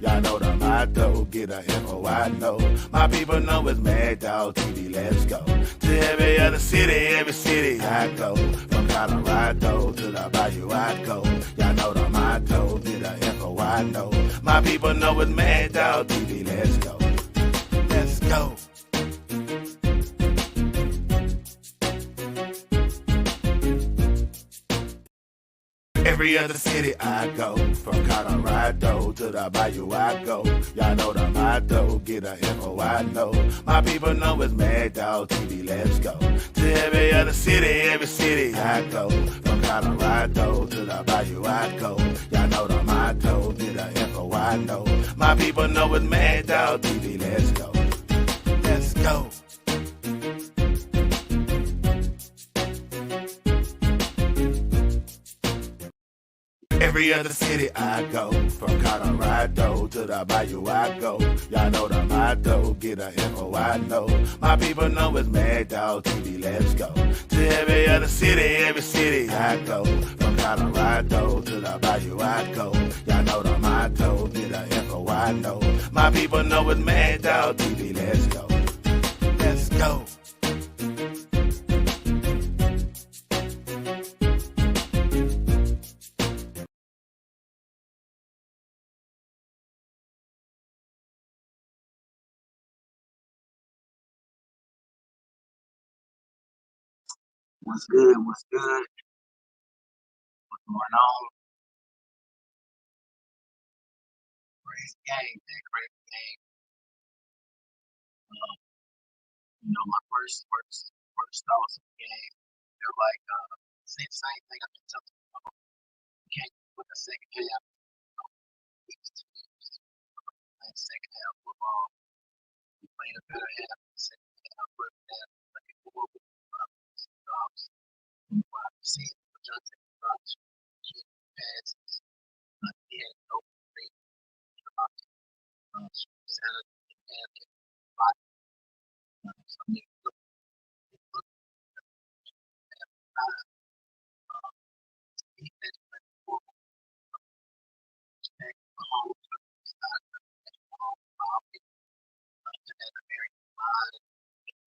Y'all know the motto, get a info I know. My people know it's MAGDOG TV, let's go. To every city I go. From Colorado to the Bayou I go. Y'all know the motto, get a info I know. My people know it's MAGDOG TV, let's go. Let's go. Every other city I go, from Colorado to the Bayou I go. Y'all know the motto, get a info I know. My people know it's MAGDOG TV, let's go. To every city I go. From Colorado to the Bayou I go. Y'all know the motto, get a info I know. My people know it's MAGDOG TV, let's go. Let's go. Every other city I go, from Colorado to the Bayou I go. Y'all know the motto, get a info I know. My people know it's MAGDOG TV, let's go. To every city I go. From Colorado to the Bayou I go. Y'all know the motto, get a info I know. My people know it's MAGDOG TV, let's go. Let's go. What's good? What's good? What's going on? Crazy game, man. Crazy game. Um, my first thoughts of the game. They're like same thing I've been telling you. You can't put the second half. These teams playing second half football. We playing a better half. Second half, first half, looking forward with drops. See Johnson drops, passes. He had no great drops. Saturday and something look defense went forward. Home and a very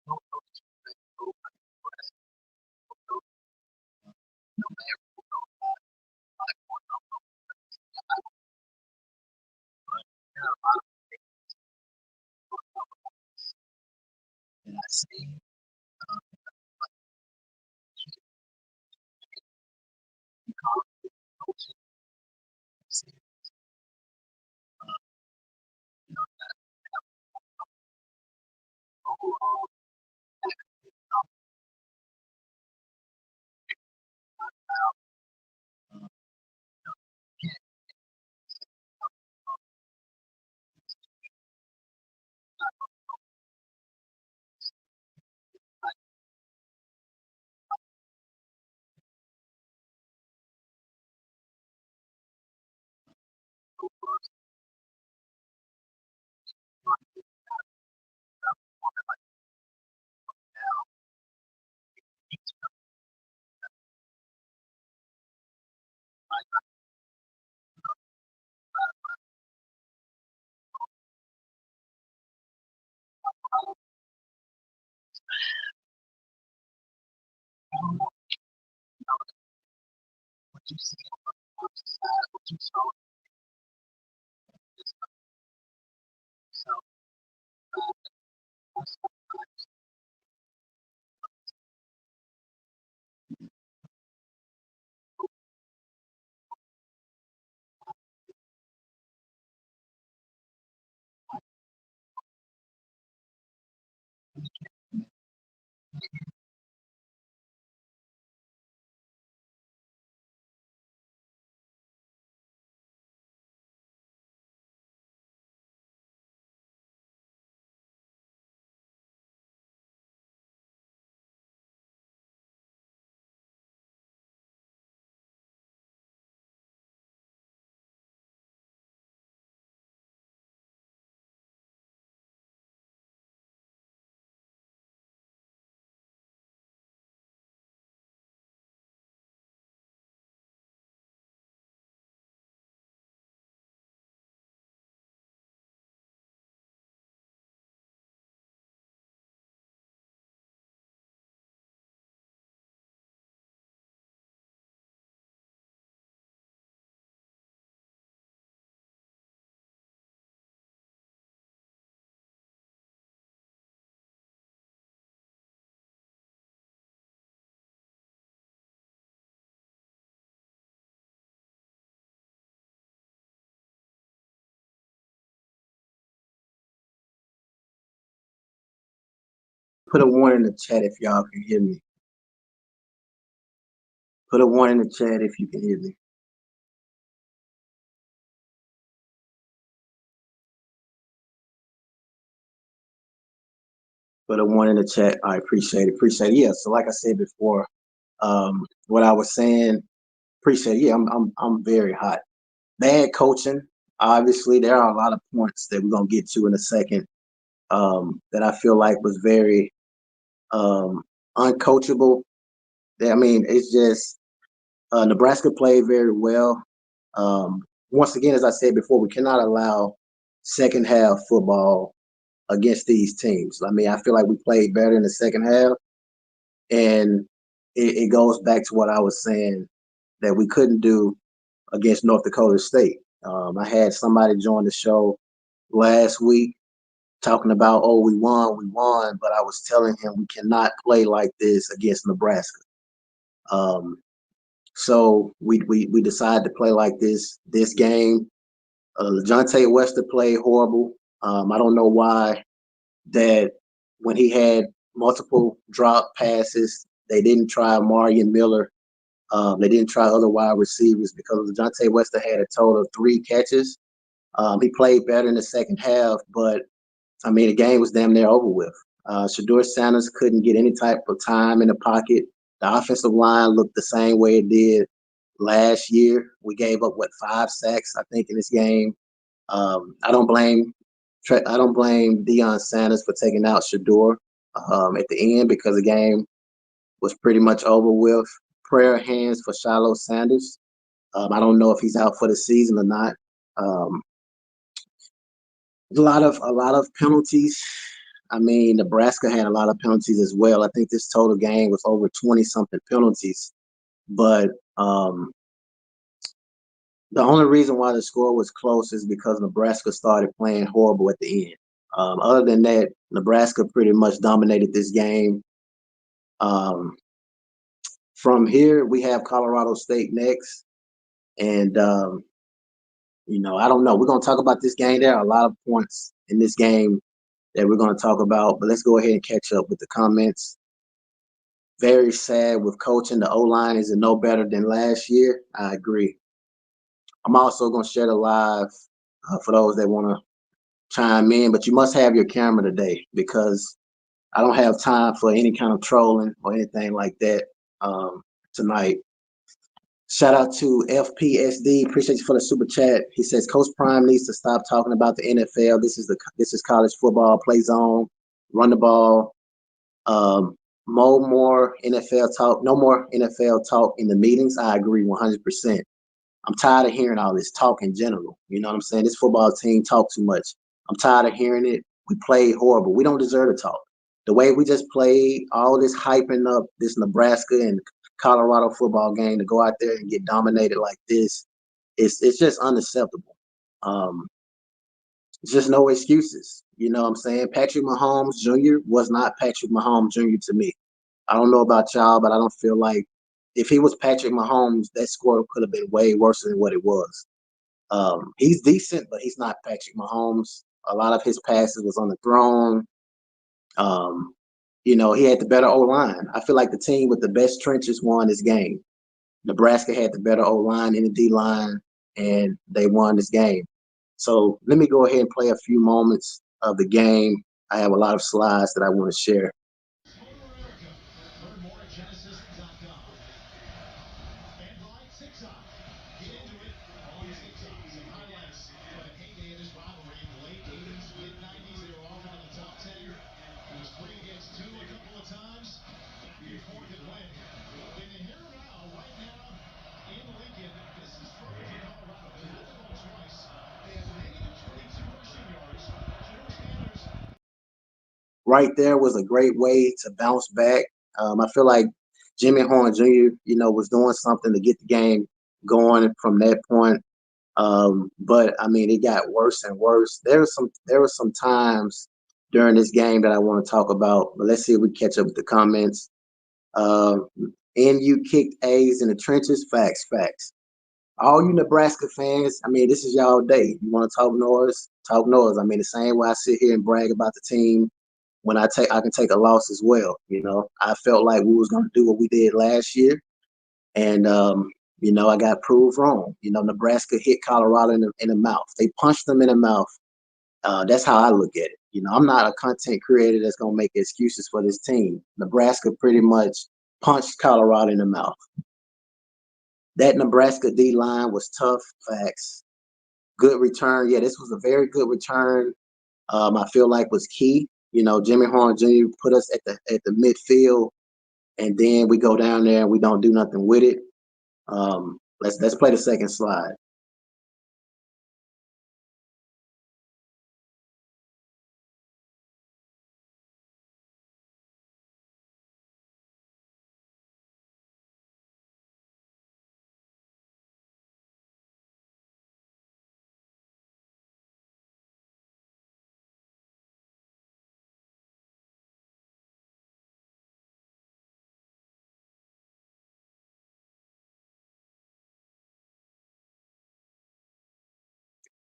no coach no matter there are a lot of and I see coaches see that overall what you see on the side, what you saw so Put a one in the chat if y'all can hear me. Put a one in the chat if you can hear me. Put a one in the chat. I appreciate it. Appreciate it. Yeah. So like I said before, what I was saying, appreciate it. Yeah, I'm very hot. Bad coaching. Obviously, there are a lot of points that we're gonna get to in a second. That I feel like was very uncoachable. I mean, it's just Nebraska played very well. Once again, as I said before, we cannot allow second half football against these teams. I mean, I feel like we played better in the second half, and it goes back to what I was saying that we couldn't do against North Dakota State. I had somebody join the show last week talking about, oh, we won, but I was telling him we cannot play like this against Nebraska. So we decided to play like this game. LeJontay Wester played horrible. I don't know why that when he had multiple drop passes, they didn't try Marion Miller. They didn't try other wide receivers because LeJontay Wester had a total of 3 catches. He played better in the second half, but I mean, the game was damn near over with. Shedeur Sanders couldn't get any type of time in the pocket. The offensive line looked the same way it did last year. We gave up 5 sacks, I think, in this game. I don't blame Deion Sanders for taking out Shedeur at the end because the game was pretty much over with. Prayer hands for Shiloh Sanders. I don't know if he's out for the season or not. Um, a lot of penalties. I mean, Nebraska had a lot of penalties as well. I think this total game was over 20-something penalties. But the only reason why the score was close is because Nebraska started playing horrible at the end. Other than that, Nebraska pretty much dominated this game. From here, we have Colorado State next. And, I don't know. We're going to talk about this game. There are a lot of points in this game that we're going to talk about. But let's go ahead and catch up with the comments. Very sad with coaching. The O-line is no better than last year. I agree. I'm also going to share the live for those that want to chime in, but you must have your camera today because I don't have time for any kind of trolling or anything like that tonight. Shout out to FPSD. Appreciate you for the super chat. He says Coach Prime needs to stop talking about the NFL. This is college football. Play zone, run the ball. More NFL talk. No more NFL talk in the meetings. I agree 100%. I'm tired of hearing all this talk in general. You know what I'm saying? This football team talk too much. I'm tired of hearing it. We played horrible. We don't deserve to talk. The way we just played, all this hyping up this Nebraska and Colorado football game to go out there and get dominated like this, it's just unacceptable. Just no excuses. You know what I'm saying? Patrick Mahomes Jr. was not Patrick Mahomes Jr. to me. I don't know about y'all, but I don't feel like if he was Patrick Mahomes, that score could have been way worse than what it was. He's decent, but he's not Patrick Mahomes. A lot of his passes was on the throne. He had the better O-line. I feel like the team with the best trenches won this game. Nebraska had the better O-line and the D-line, and they won this game. So let me go ahead and play a few moments of the game. I have a lot of slides that I want to share. Right there was a great way to bounce back. I feel like Jimmy Horn Jr., was doing something to get the game going from that point. But I mean, it got worse and worse. There were some times during this game that I want to talk about, but let's see if we catch up with the comments. NU kicked A's in the trenches. Facts. All you Nebraska fans, I mean, this is y'all day. You want to talk noise? Talk noise. I mean, the same way I sit here and brag about the team I can take a loss as well. You know, I felt like we was going to do what we did last year, and you know, I got proved wrong. You know, Nebraska hit Colorado in the mouth. They punched them in the mouth. That's how I look at it. You know, I'm not a content creator that's going to make excuses for this team. Nebraska pretty much punched Colorado in the mouth. That Nebraska D line was tough. Facts. Good return. Yeah, this was a very good return. I feel like was key. You know, Jimmy Horn Jr. put us at the midfield, and then we go down there and we don't do nothing with it. Let's play the second slide.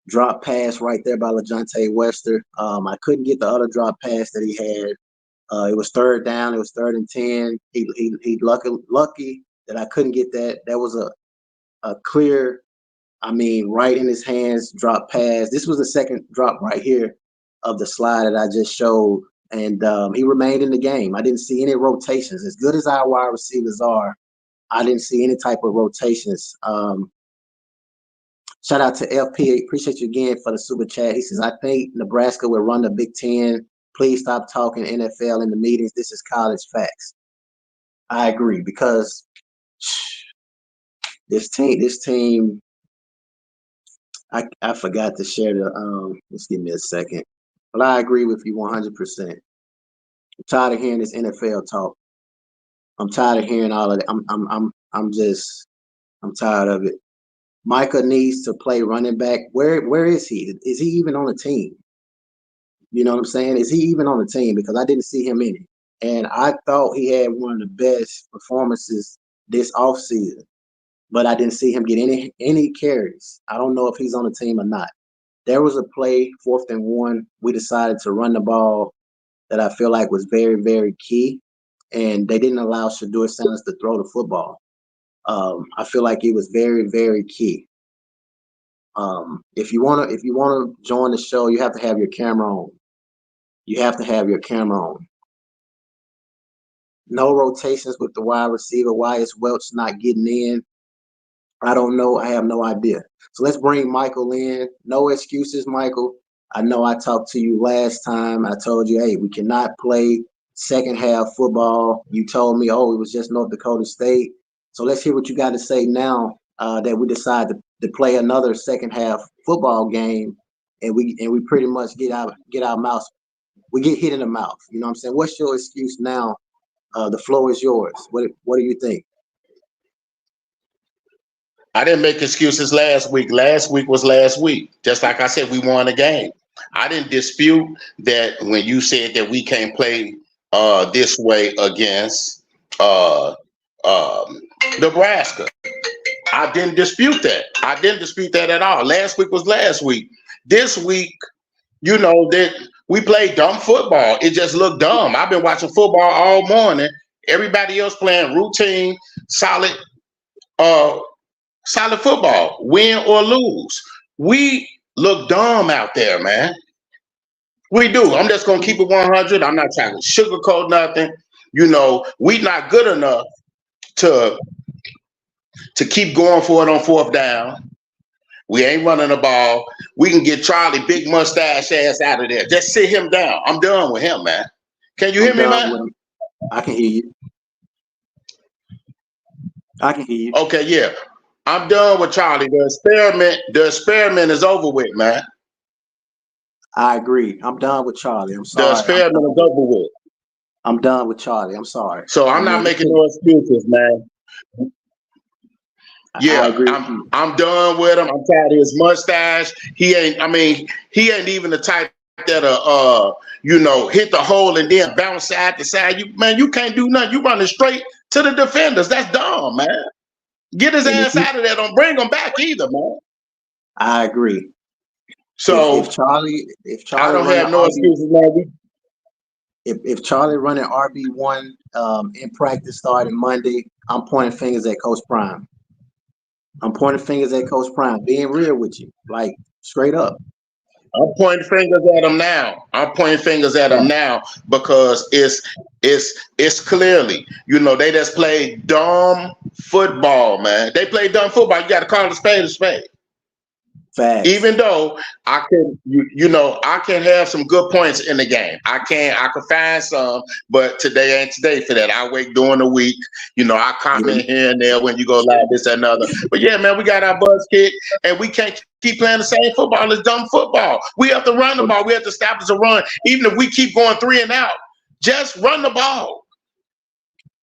Drop pass right there by LaJohntay Wester. I couldn't get the other drop pass that he had. It was third down. It was 3rd and 10. He lucky that I couldn't get that. That was a clear, I mean, right in his hands drop pass. This was the second drop right here of the slide that I just showed, and he remained in the game. I didn't see any rotations. As good as our wide receivers are, I didn't see any type of rotations. Shout out to FP. Appreciate you again for the super chat. He says, I think Nebraska will run the Big Ten. Please stop talking NFL in the meetings. This is college facts. I agree, because this team, I forgot to share the just give me a second. But I agree with you 100%. I'm tired of hearing this NFL talk. I'm tired of hearing all of it. I'm tired of it. Micah needs to play running back. Where is he? Is he even on the team? You know what I'm saying? Is he even on the team? Because I didn't see him in it. And I thought he had one of the best performances this offseason, but I didn't see him get any carries. I don't know if he's on the team or not. There was a play, 4th and 1. We decided to run the ball that I feel like was very, very key. And they didn't allow Shedeur Sanders to throw the football. I feel like it was very, very key. If you wanna join the show, you have to have your camera on. You have to have your camera on. No rotations with the wide receiver. Why is Welch not getting in? I don't know. I have no idea. So let's bring Michael in. No excuses, Michael. I know I talked to you last time. I told you, hey, we cannot play second half football. You told me, oh, it was just North Dakota State. So let's hear what you got to say now that we decided to play another second half football game, and we pretty much get our mouth. We get hit in the mouth. You know what I'm saying? What's your excuse now? The floor is yours. What do you think? I didn't make excuses last week. Last week was last week. Just like I said, we won a game. I didn't dispute that when you said that we can't play this way against Nebraska. I didn't dispute that. I didn't dispute that at all. Last week was last week. This week, you know, that we played dumb football. It just looked dumb. I've been watching football all morning. Everybody else playing routine, solid football, win or lose. We look dumb out there, man. We do. I'm just going to keep it 100. I'm not trying to sugarcoat nothing. You know, we not good enough to keep going for it on 4th down. We ain't running the ball. We can get Charlie big mustache ass out of there. Just sit him down. I'm done with him, man. Can you hear me, man? I can hear you. I can hear you. Okay, yeah. I'm done with Charlie. The experiment is over with, man. I agree. I'm done with Charlie. I'm sorry. The experiment is over with. I'm done with Charlie. I'm sorry. So I'm not making no excuses, man. Yeah, I'm done with him. I'm tired of his mustache. He ain't even the type that you know, hit the hole and then bounce side to side. You can't do nothing. You running straight to the defenders. That's dumb, man. Get his ass out of there. Don't bring him back either, man. I agree. So if Charlie, I don't have no excuses, man. if Charlie running RB1 in practice starting Monday, I'm pointing fingers at Coach Prime. I'm pointing fingers at Coach Prime, being real with you, like straight up. I'm pointing fingers at him now. I'm pointing fingers at him now because it's clearly, they just play dumb football, man. They play dumb football. You got to call a spade a spade. Facts. Even though I can, I can have some good points in the game. I can find some, but today ain't today for that. I wait during the week. I comment here and there when you go live, this and another. But yeah, man, we got our butts kicked, and we can't keep playing the same football. It's dumb football. We have to run the ball. We have to establish a run. Even if we keep going 3 and out, just run the ball.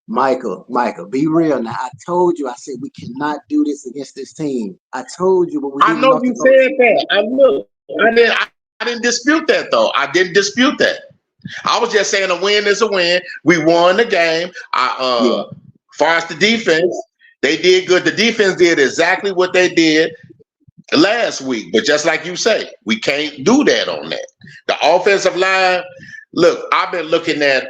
Michael, be real now. I told you, I said we cannot do this against this team. I told you, but we didn't. I know you said that. I didn't dispute that though. I didn't dispute that. I was just saying a win is a win. We won the game. Far as the defense, they did good. The defense did exactly what they did last week. But just like you say, we can't do that on that. The offensive line. Look, I've been looking at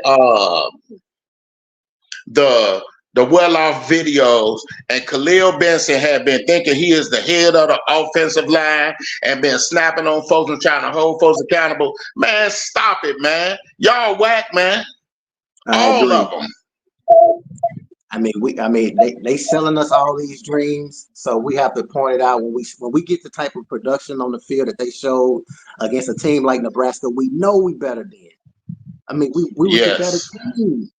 the well-off videos, and Khalil Benson had been thinking he is the head of the offensive line and been snapping on folks and trying to hold folks accountable. Man, stop it, man. Y'all whack, man. All of them. They selling us all these dreams, so we have to point it out when we get the type of production on the field that they showed against a team like Nebraska. We know we better than. We were the better team.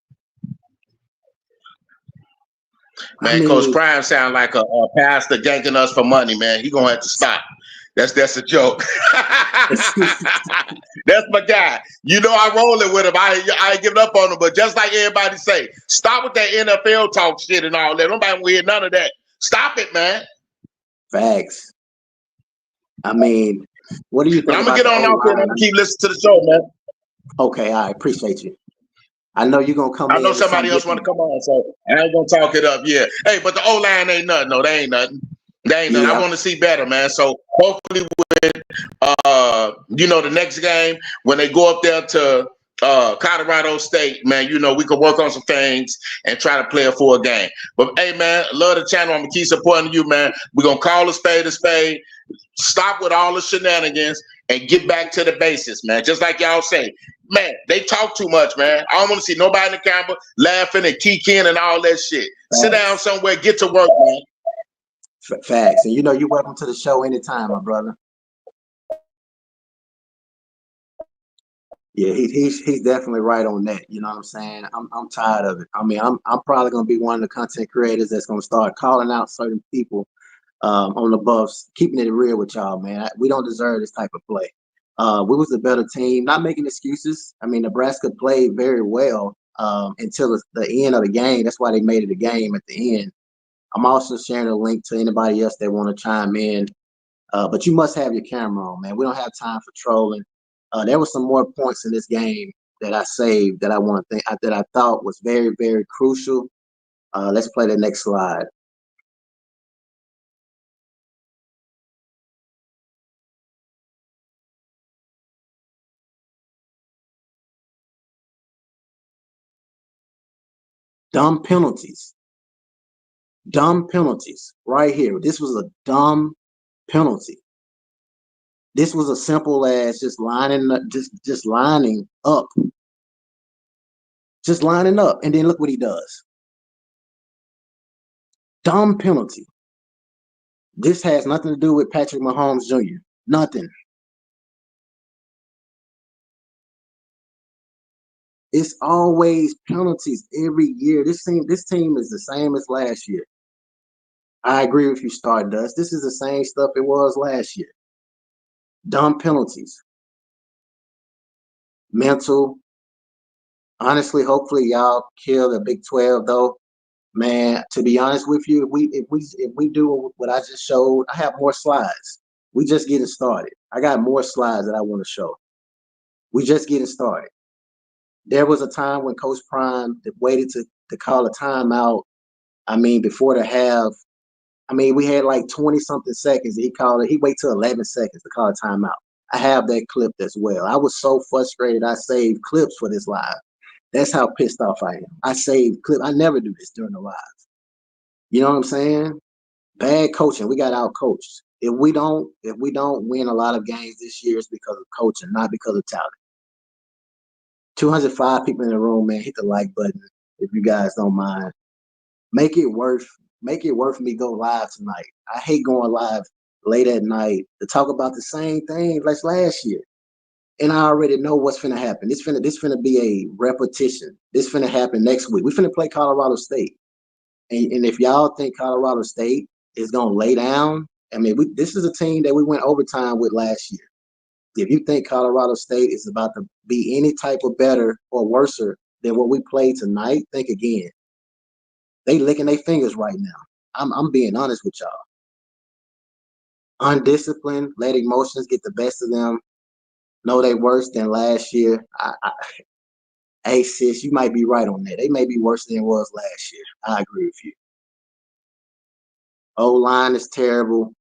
Man, Coach Prime sound like a pastor ganking us for money, man. He gonna have to stop. That's a joke. That's my guy. I rolling with him. I ain't giving up on him, but just like everybody say, stop with that NFL talk shit and all that. Nobody will hear none of that. Stop it, man. Facts. What do you think? I'm gonna get on out there and I'm gonna keep listening to the show, man. Okay, I appreciate you. I know you're gonna come. I know somebody else want to come on, so I ain't gonna talk it up. Yeah. Hey, but the O-line ain't nothing. No, they ain't nothing. They ain't nothing. I want to see better, man. So hopefully with the next game when they go up there to Colorado State, man, we can work on some things and try to play a full game. But hey, man, love the channel. I'm gonna keep supporting you, man. We're gonna call a spade a spade. Stop with all the shenanigans and get back to the basics, man. Just like y'all say. Man, they talk too much, man. I don't want to see nobody in the camera laughing and kicking and all that shit. Facts. Sit down somewhere, get to work, man. Facts. And you're welcome to the show anytime, my brother. Yeah, he's definitely right on that. You know what I'm saying? I'm tired of it. I'm probably gonna be one of the content creators that's gonna start calling out certain people on the Buffs, keeping it real with y'all, man. We don't deserve this type of play. We was a better team, not making excuses. Nebraska played very well until the end of the game. That's why they made it a game at the end. I'm also sharing a link to anybody else that want to chime in. But you must have your camera on, man. We don't have time for trolling. There were some more points in this game that I saved that I thought was very, very crucial. Let's play the next slide. Dumb penalties right here. This was a dumb penalty. This was as simple as just lining up, just lining up, and then look what he does. Dumb penalty. This has nothing to do with Patrick Mahomes Jr. Nothing. It's always penalties every year. This team is the same as last year. I agree with you, Stardust. This is the same stuff it was last year. Dumb penalties. Mental. Honestly, hopefully y'all kill the Big 12 though. Man, to be honest with you, if we do what I just showed, I have more slides. We just getting started. I got more slides that I want to show. We just getting started. There was a time when Coach Prime waited to call a timeout. Before the half. We had like 20-something seconds. He called it. He waited till 11 seconds to call a timeout. I have that clipped as well. I was so frustrated. I saved clips for this live. That's how pissed off I am. I saved clip. I never do this during the live. You know what I'm saying? Bad coaching. We got out coached. If we don't win a lot of games this year, it's because of coaching, not because of talent. 205 people in the room, man. Hit the like button if you guys don't mind. Make it worth me go live tonight. I hate going live late at night to talk about the same thing as last year. And I already know what's finna happen. This finna be a repetition. This finna happen next week. We finna play Colorado State. And if y'all think Colorado State is gonna lay down, I mean, this is a team that we went overtime with last year. If you think Colorado State is about to be any type of better or worser than what we played tonight, think again. They licking their fingers right now. I'm being honest with y'all. Undisciplined, let emotions get the best of them. Know they worse than last year. Hey sis, you might be right on that. They may be worse than it was last year. I agree with you. O-line is terrible.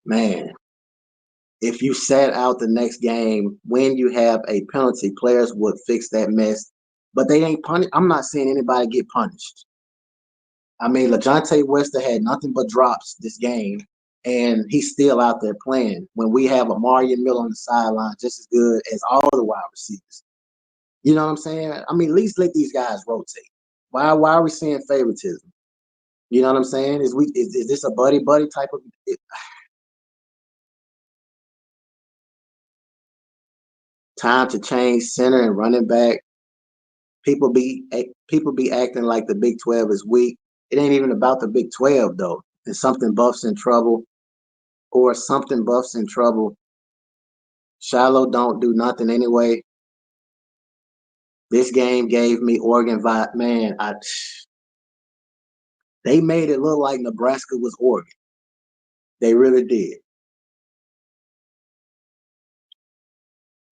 Man, if you sat out the next game when you have a penalty, players would fix that mess. But they ain't punished. I'm not seeing anybody get punished. I mean, LaJohntay Wester had nothing but drops this game, and he's still out there playing when we have Amari Miller on the sideline just as good as all the wide receivers. You know what I'm saying? I mean, at least let these guys rotate. Why are we seeing favoritism? You know what I'm saying? Is this a buddy type of time to change center and running back? People be acting like the Big 12 is weak. It ain't even about the Big 12 though. And something buffs in trouble, Shiloh don't do nothing anyway. This game gave me Oregon vibe. Man, they made it look like Nebraska was Oregon. They really did.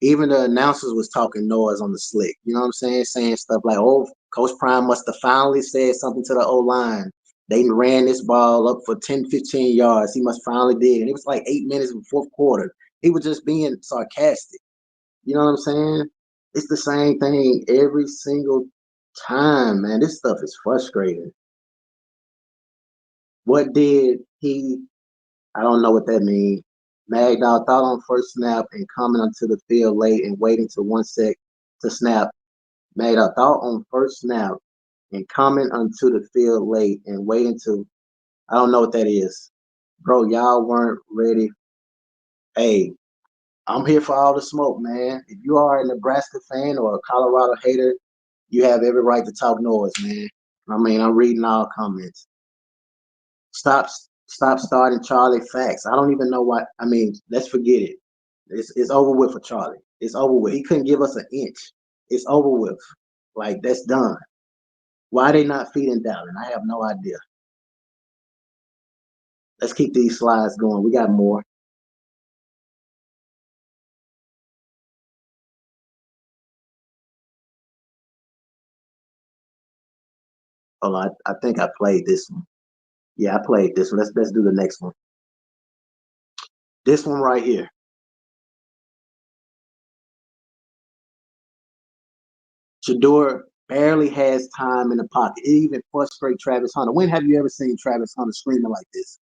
Even the announcers was talking noise on the slick. You know what I'm saying? Saying stuff like, oh, Coach Prime must have finally said something to the O-line. They ran this ball up for 10, 15 yards. He must finally did. And it was like 8 minutes in the fourth quarter. He was just being sarcastic. You know what I'm saying? It's the same thing every single time, man. This stuff is frustrating. What did he – I don't know what that means. MAGDOG thought on first snap and coming onto the field late and waiting to 1 sec to snap. MAGDOG thought on first snap and coming onto the field late and waiting to – I don't know what that is. Bro, y'all weren't ready. Hey, I'm here for all the smoke, man. If you are a Nebraska fan or a Colorado hater, you have every right to talk noise, man. I mean, I'm reading all comments. Stop starting Charlie Facts. I don't even know what. I mean, let's forget it. It's over with for Charlie. It's over with. He couldn't give us an inch. It's over with. Like, that's done. Why are they not feeding Dallin? I have no idea. Let's keep these slides going. We got more. Hold on. I think I played this one. Yeah, I played this one. Let's do the next one. This one right here. Shador barely has time in the pocket. It even frustrates Travis Hunter. When have you ever seen Travis Hunter screaming like this?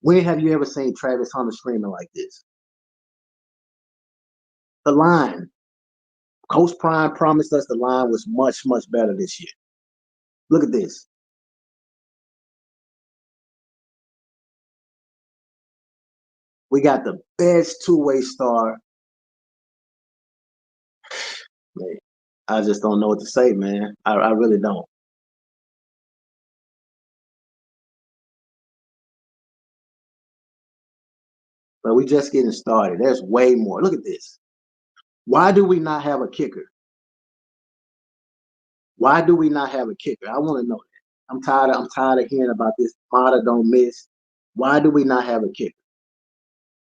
When have you ever seen Travis Hunter screaming like this? The line. Coach Prime promised us the line was much, much better this year. Look at this. We got the best two-way star. Man, I just don't know what to say, man. I really don't. But we just getting started. There's way more. Look at this. Why do we not have a kicker? Why do we not have a kicker? I want to know that. I'm tired of hearing about this. Mata don't miss. Why do we not have a kicker?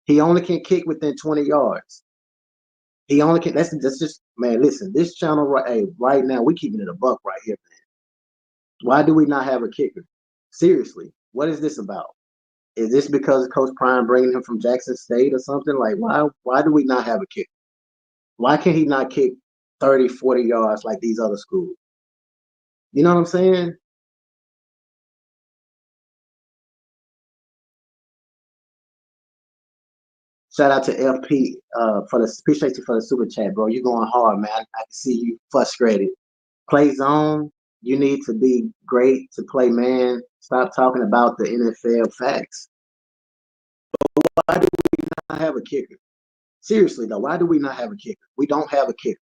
He only can kick within 20 yards. He only can. That's just, man. Listen, this channel right now, we keeping it a buck right here, man. Why do we not have a kicker? Seriously, what is this about? Is this because of Coach Prime bringing him from Jackson State or something? Like, why do we not have a kicker? Why can't he not kick 30, 40 yards like these other schools? You know what I'm saying? Shout out to FP appreciate you for the super chat, bro. You're going hard, man. I can see you frustrated. Play zone. You need to be great to play man. Stop talking about the NFL facts. Why do we not have a kicker? Seriously though, why do we not have a kicker? We don't have a kicker.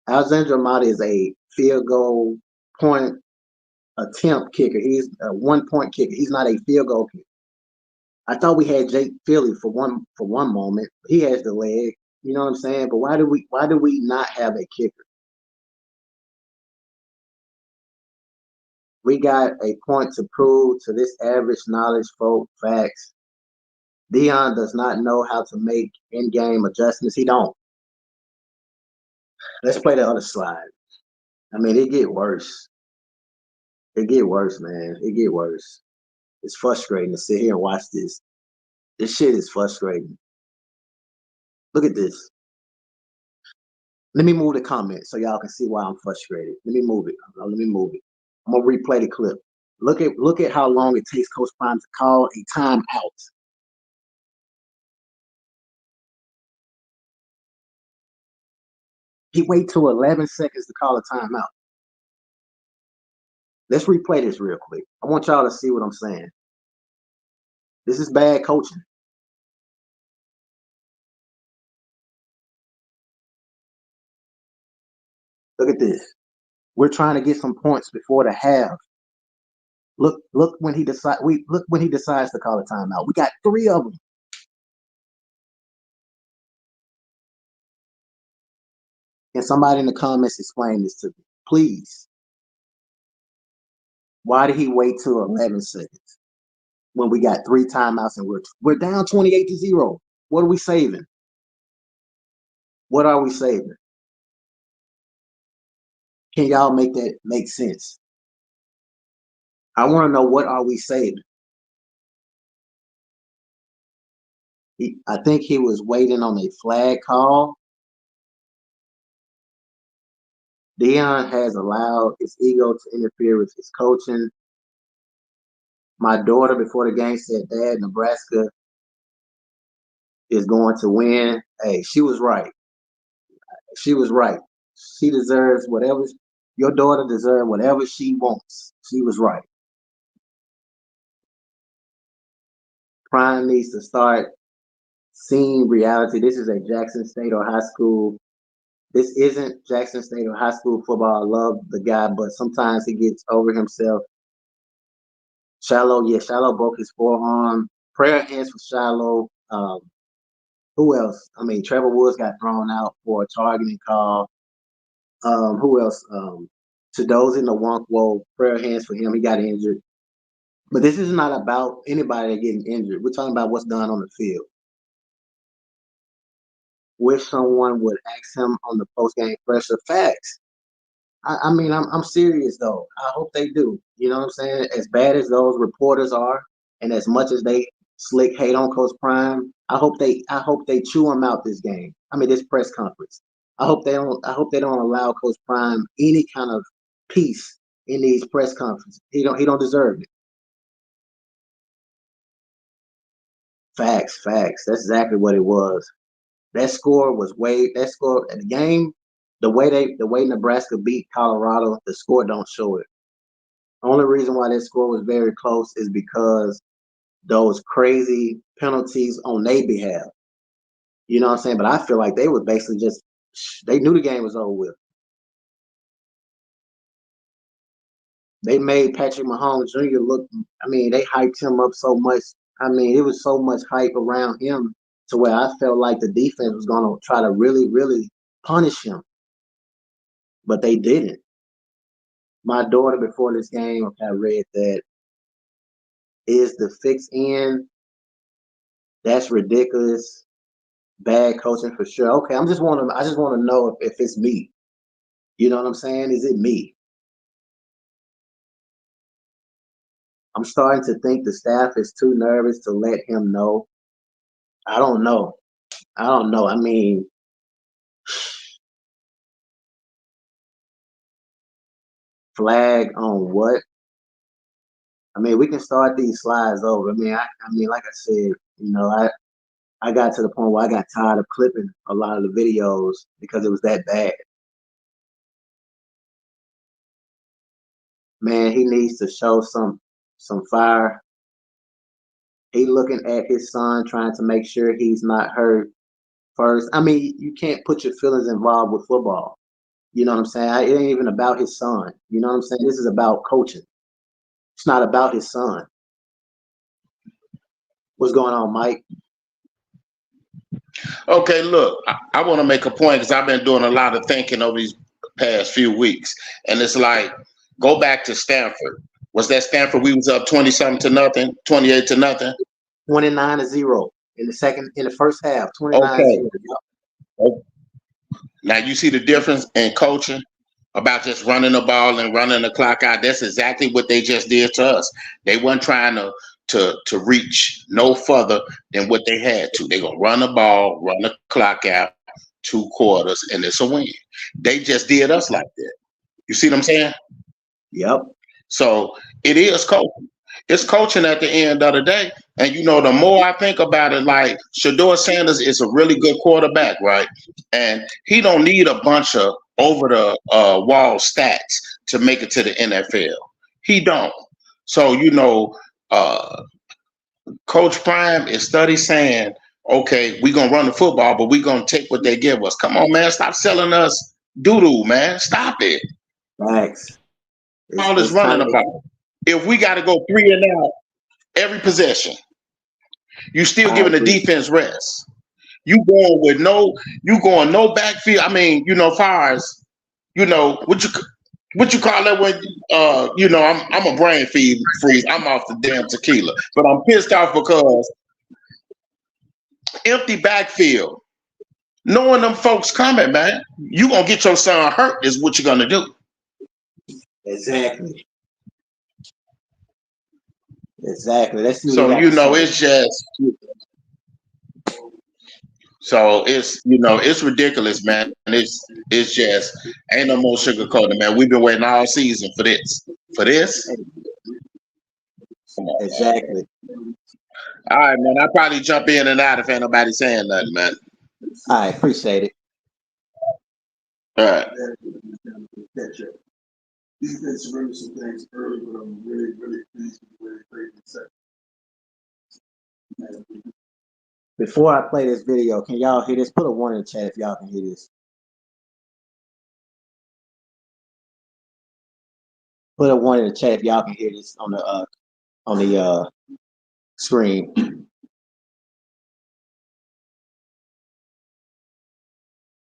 Alexander Amati is a field goal point attempt kicker. He's a 1-point kicker. He's not a field goal kicker. I thought we had Jake Philly for one moment. He has the leg. You know what I'm saying? But why do we not have a kicker? We got a point to prove to this average knowledge folk facts. Dion does not know how to make in-game adjustments. He don't. Let's play the other slide. I mean, it get worse. It get worse, man. It get worse. It's frustrating to sit here and watch this. This shit is frustrating. Look at this. Let me move the comment so y'all can see why I'm frustrated. Let me move it. I'm gonna replay the clip. Look at how long it takes Coach Prime to call a timeout. He wait till 11 seconds to call a timeout. Let's replay this real quick. I want y'all to see what I'm saying. This is bad coaching. Look at this. We're trying to get some points before the half. Look when he decides to call a timeout. We got 3 of them. Can somebody in the comments explain this to me, please? Why did he wait till 11 seconds when we got 3 timeouts and we're down 28-0? What are we saving? What are we saving? Can y'all make that make sense? I want to know, what are we saving? I think he was waiting on a flag call. Dion has allowed his ego to interfere with his coaching. My daughter, before the game, said, "Dad, Nebraska is going to win." Hey, she was right. She was right. She deserves whatever. Your daughter deserves whatever she wants. She was right. Prime needs to start seeing reality. This is a Jackson State or high school. This isn't Jackson State or high school football. I love the guy, but sometimes he gets over himself. Shallow broke his forearm. Prayer hands for Shallow. Who else? I mean, Trevor Woods got thrown out for a targeting call. Who else? Chidozie Nwankwo, prayer hands for him. He got injured. But this is not about anybody getting injured. We're talking about what's done on the field. Wish someone would ask him on the post-game pressure. Facts. I mean, I'm serious though. I hope they do. You know what I'm saying? As bad as those reporters are, and as much as they slick hate on Coach Prime, I hope they chew him out this game. I mean, this press conference. I hope they don't allow Coach Prime any kind of peace in these press conferences. He don't deserve it. Facts. That's exactly what it was. That score at the game, the way Nebraska beat Colorado, the score don't show it. The only reason why that score was very close is because those crazy penalties on their behalf. You know what I'm saying? But I feel like they were basically they knew the game was over with. They made Patrick Mahomes Jr. look, I mean, they hyped him up so much. I mean, it was so much hype around him to where I felt like the defense was going to try to really, really punish him. But they didn't. My daughter, before this game, I read that, is the fix in? That's ridiculous. Bad coaching for sure. Okay, I just want to know if it's me. You know what I'm saying? Is it me? I'm starting to think the staff is too nervous to let him know. I don't know. I mean, flag on what? I mean, we can start these slides over. I mean, like I said, I got to the point where I got tired of clipping a lot of the videos because it was that bad. Man, he needs to show some fire. He looking at his son, trying to make sure he's not hurt first. I mean, you can't put your feelings involved with football. You know what I'm saying? It ain't even about his son. You know what I'm saying? This is about coaching. It's not about his son. What's going on, Mike? Okay, look, I want to make a point because I've been doing a lot of thinking over these past few weeks, and it's like, go back to Stanford. Was that Stanford? We was up 20-something to nothing, 28 to nothing. 29-0 in the first half. 29-0. Okay. Now you see the difference in coaching about just running the ball and running the clock out. That's exactly what they just did to us. They weren't trying to reach no further than what they had to. They're gonna run the ball, run the clock out, 2 quarters, and it's a win. They just did us like that. You see what I'm saying? Yep. So it is coaching. It's coaching at the end of the day. And the more I think about it, like Shedeur Sanders is a really good quarterback, right? And he don't need a bunch of over the wall stats to make it to the NFL. He don't. So Coach Prime is study saying, okay, we're gonna run the football, but we're gonna take what they give us. Come on, man, stop selling us doo-doo, man. Stop it. Thanks. All is running the ball. If we got to go 3 and out every possession, you still giving the defense rest. You going no backfield. I mean, far as what you call that when I'm a brain freeze. I'm off the damn tequila, but I'm pissed off because empty backfield, knowing them folks coming, man, you gonna get your son hurt is what you're gonna do. Exactly. Let's see. So it's just. So it's ridiculous, man. It's just ain't no more sugarcoating, man. We've been waiting all season for this. Come on, exactly. Man. All right, man. I'll probably jump in and out if ain't nobody saying nothing, man. I appreciate it. All right. Defense running some things early, but I'm really, really pleased with the way they played in the second. Before I play this video, can y'all hear this? Put a 1 in the chat if y'all can hear this. Put a 1 in the chat if y'all can hear this on the screen.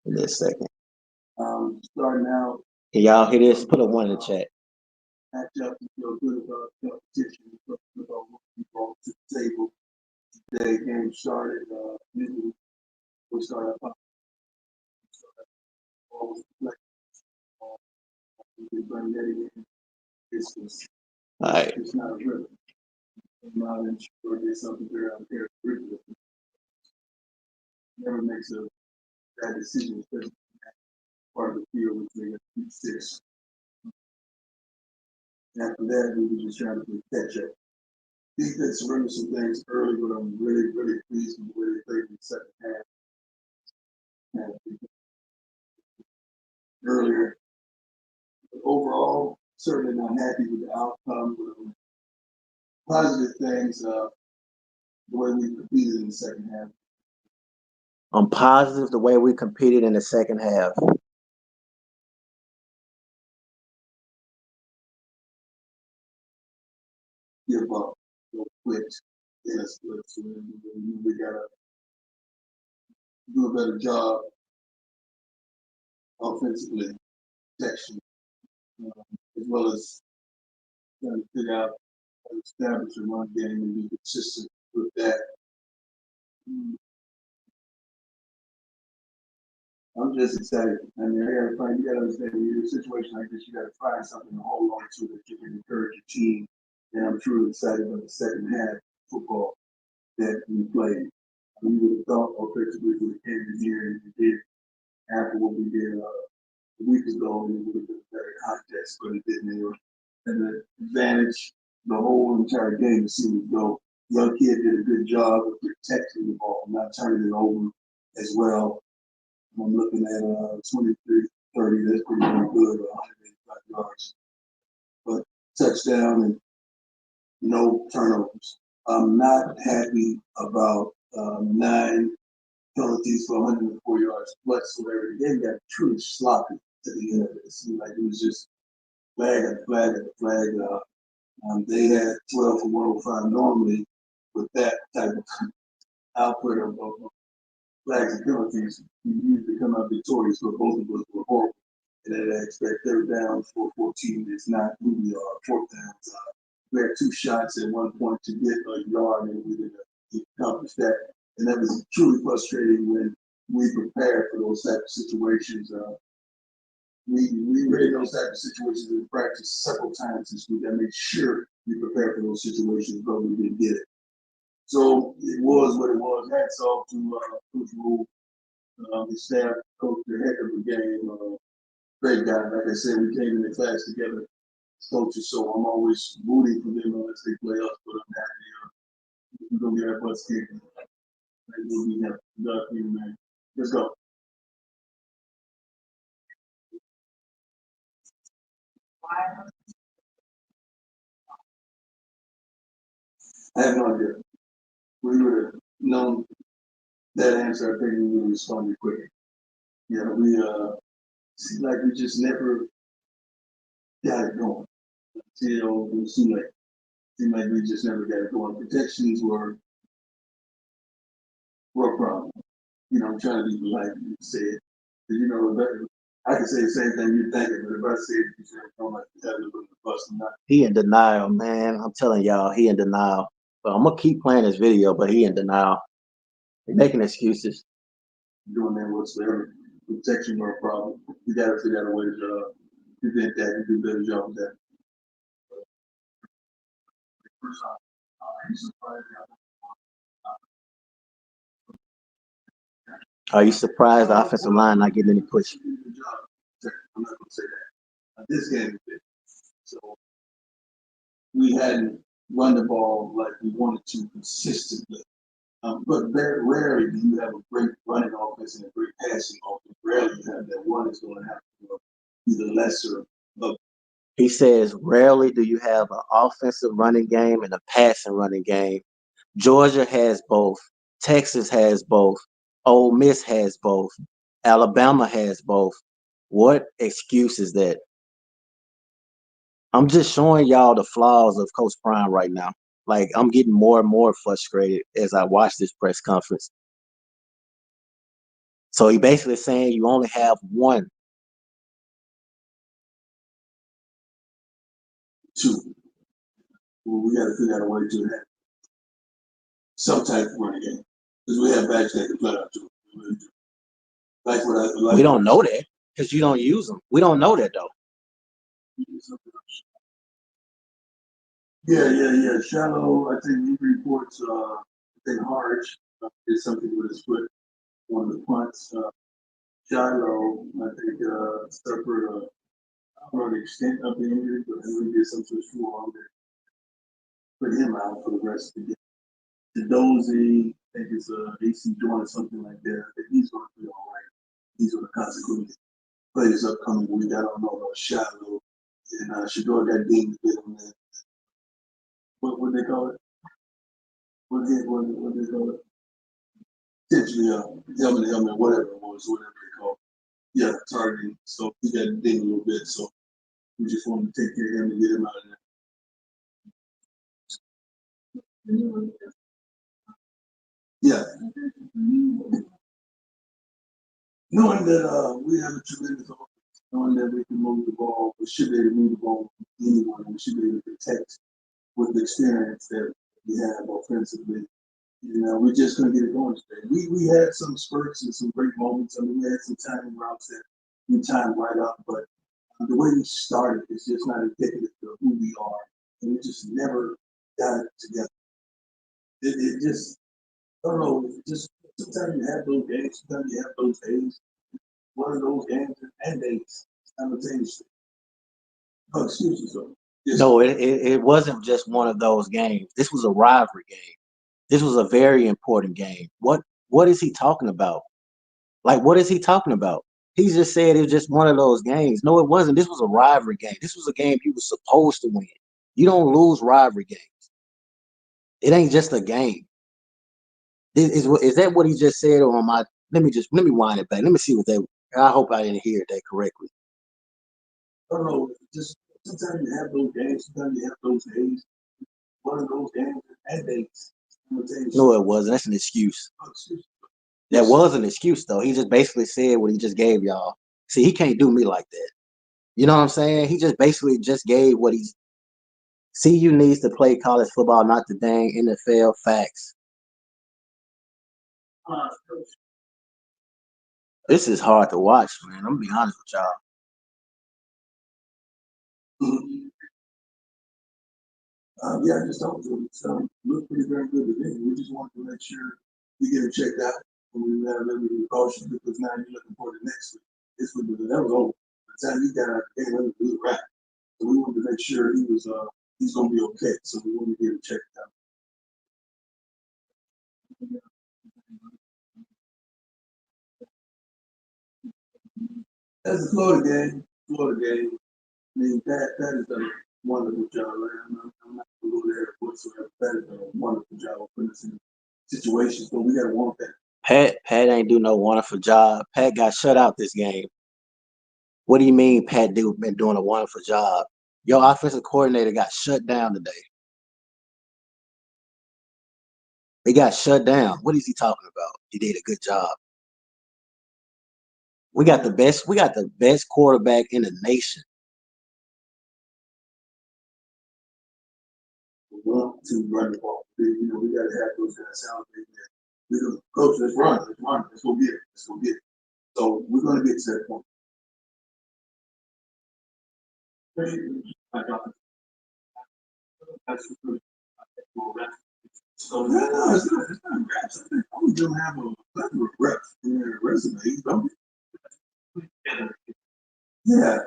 In this second. Starting out. Can y'all hear this? Put a 1 in the chat. Matchup, you feel good about competition, you feel good about what you brought to the table. Today, game started. We started up. Always reflect. We can bring that in. It's All right. It's not a river. I'm not sure there's something there out there. Never makes a bad decision, especially part of the field, which they got 6. After that, we were just trying to play catch up. Defense running some things early, but I'm really, really pleased with the way they played in the second half. Earlier, but overall, certainly not happy with the outcome. But positive things, the way we competed in the second half. I'm positive the way we competed in the second half. Give up, quit, get us split. So we gotta do a better job offensively, protection, as well as trying to figure out how to establish a run game and be consistent with that. I'm just excited. I mean, you gotta understand when you're in a situation like this, you gotta find something to hold on to that you can encourage your team and I'm truly excited about the second half of football that we played. We would have thought offensively we would have came in here and we did after what we did a week ago, and it would have been a better contest, but it didn't. It was an advantage the whole entire game to see it go. Young kid did a good job of protecting the ball, not turning it over as well. I'm looking at 23-30. That's pretty damn good, 185 yards. But touchdown and no turnovers. I'm not happy about 9 penalties for 104 yards whatsoever. The game got truly sloppy at the end of it. It seemed like it was just flag after flag after flag. They had 12 for 105 normally with that type of output of flags and penalties. We usually come out victorious, but both of us were horrible. And then I expect third downs for 14 is not who we are. Fourth downs, we had 2 shots at one point to get a yard, and we didn't accomplish that. And that was truly frustrating when we prepared for those type of situations. We read those type of situations in practice several times this week. I made sure we prepared for those situations, but we didn't get it. So it was what it was. Hats off to Coach Rule. The staff coached a heck of a game. Great guy. Like I said, we came in the class together as coaches, so I'm always rooting for them unless they play us, but I'm happy. We're going to get our butts kicked. We'll be happy. Good for you, man. Let's go. I have no idea. We would have known that answer. I think we would have responded quicker. Yeah, we seemed like we just never got it going. You know, it seemed like we just never got it going. Protections were a problem. You know, I'm trying to be polite and say it. But, you know, I can say the same thing you're thinking, but if I say it, you say it, I'm like, that was the bus and not. He in denial, man. I'm telling y'all, he in denial. But I'm gonna keep playing this video, but he in denial. He making excuses. Doing that whatsoever. Protection were a problem. You gotta figure out a way to prevent that and do a better job of that. Are you surprised the offensive line not getting any push? I'm not gonna say that. This game is big. So we hadn't run the ball like we wanted to consistently. But very rarely do you have a great running offense and a great passing offense. Rarely you have that. One is going to have to be the lesser of. He says, rarely do you have an offensive running game and a passing running game. Georgia has both. Texas has both. Ole Miss has both. Alabama has both. What excuse is that? I'm just showing y'all the flaws of Coach Prime right now. Like, I'm getting more and more frustrated as I watch this press conference. So he basically saying you only have one. 2. Well, we got to figure out a way to have some type of running game because we have backs that can play out too. Like what I like. We don't know that because you don't use them. We don't know that though. Yeah. Shallow. I think he reports. I think Harge did something with his foot on the punts. Shiloh, I think, suffered I don't know the extent of the injury, but he did some sort of wrong that put him out for the rest of the game. Dozy, I think it's AC joint or something like that. I think he's going to be all right. He's going to consequently play this upcoming week. I don't know about Shiloh. And Shador got dinged a bit on that. What they call it? What they call it? Potentially helmet, whatever it was, whatever they call it. Yeah, targeting. So he got dinged a little bit. So we just wanted to take care of him and get him out of there. Yeah. Knowing that we have a tremendous offense, knowing that we can move the ball, we should be able to move the ball with anyone, we should be able to protect with the experience that we have offensively. You know, we just couldn't get it going today. We had some spurts and some great moments. I mean, we had some timing routes that we timed right up, but the way we started is just not indicative of who we are and we just never got it together. It just, I don't know, it just, sometimes you have those games, sometimes you have those days. One of those games and days simultaneously. No excuses though. No, it wasn't just one of those games. This was a rivalry game. This was a very important game. What is he talking about? Like, what is he talking about? He just said it was just one of those games. No, it wasn't. This was a rivalry game. This was a game he was supposed to win. You don't lose rivalry games. It ain't just a game. Is that what he just said? Or am I? Let me wind it back. Let me see what they. I hope I didn't hear that correctly. I don't know. Just sometimes you have those games. Sometimes you have those days. One of those games and days. No, it wasn't. That's an excuse. No excuse. That was an excuse, though. He just basically said what he just gave y'all. See, he can't do me like that. You know what I'm saying? He just basically just gave what he's. CU needs to play college football, not the dang NFL. Facts. This is hard to watch, man. I'm gonna be honest with y'all. Yeah, I just talked to him. So looked pretty very good to me. We just wanted to make sure we get it checked out and we have every precaution because now you're looking for the next week. This week that was over. By the time he got out, he was right. So we wanted to make sure he's gonna be okay. So we wanted to get it checked out. That's the Florida game. I mean, that is a wonderful job. Right? I'm not going to go there whatsoever. That is a wonderful job of putting us in situations, but we got to want that. Pat ain't do no wonderful job. Pat got shut out this game. What do you mean Pat been doing a wonderful job? Your offensive coordinator got shut down today. He got shut down. What is he talking about? He did a good job. We got the best quarterback in the nation. We want to run the ball. You know, we got to have those guys sound like that. We go, coach, let's run. Let's go get it. So we're going to get to that point. So no, it's not reps. I think all of them have a plethora of reps in their resumes, don't they? Yeah.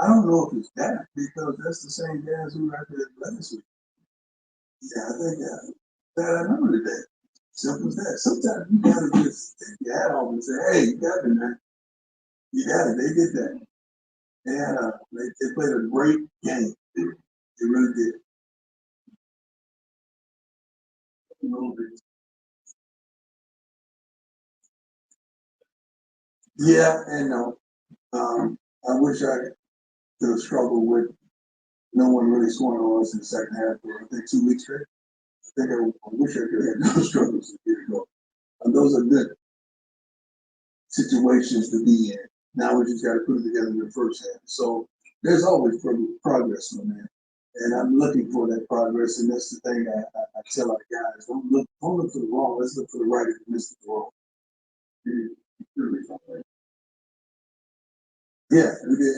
I don't know if it's that because that's the same guys who were out there last week. Yeah, I think that I remember today. Simple as that. Sometimes you gotta just take your hat off and say, "Hey, you got it, man. You got it." They did that. They played a great game. They really did. Yeah, and no. I wish I could have struggled with no one really scoring on us in the second half for I think 2 weeks straight. I wish I could have had no struggles a year ago. And those are good situations to be in. Now we just got to put it together in the first half. So there's always progress, my man. And I'm looking for that progress. And that's the thing I tell our guys: don't look for the wrong. Let's look for the right in the midst of the wrong. Yeah, we did.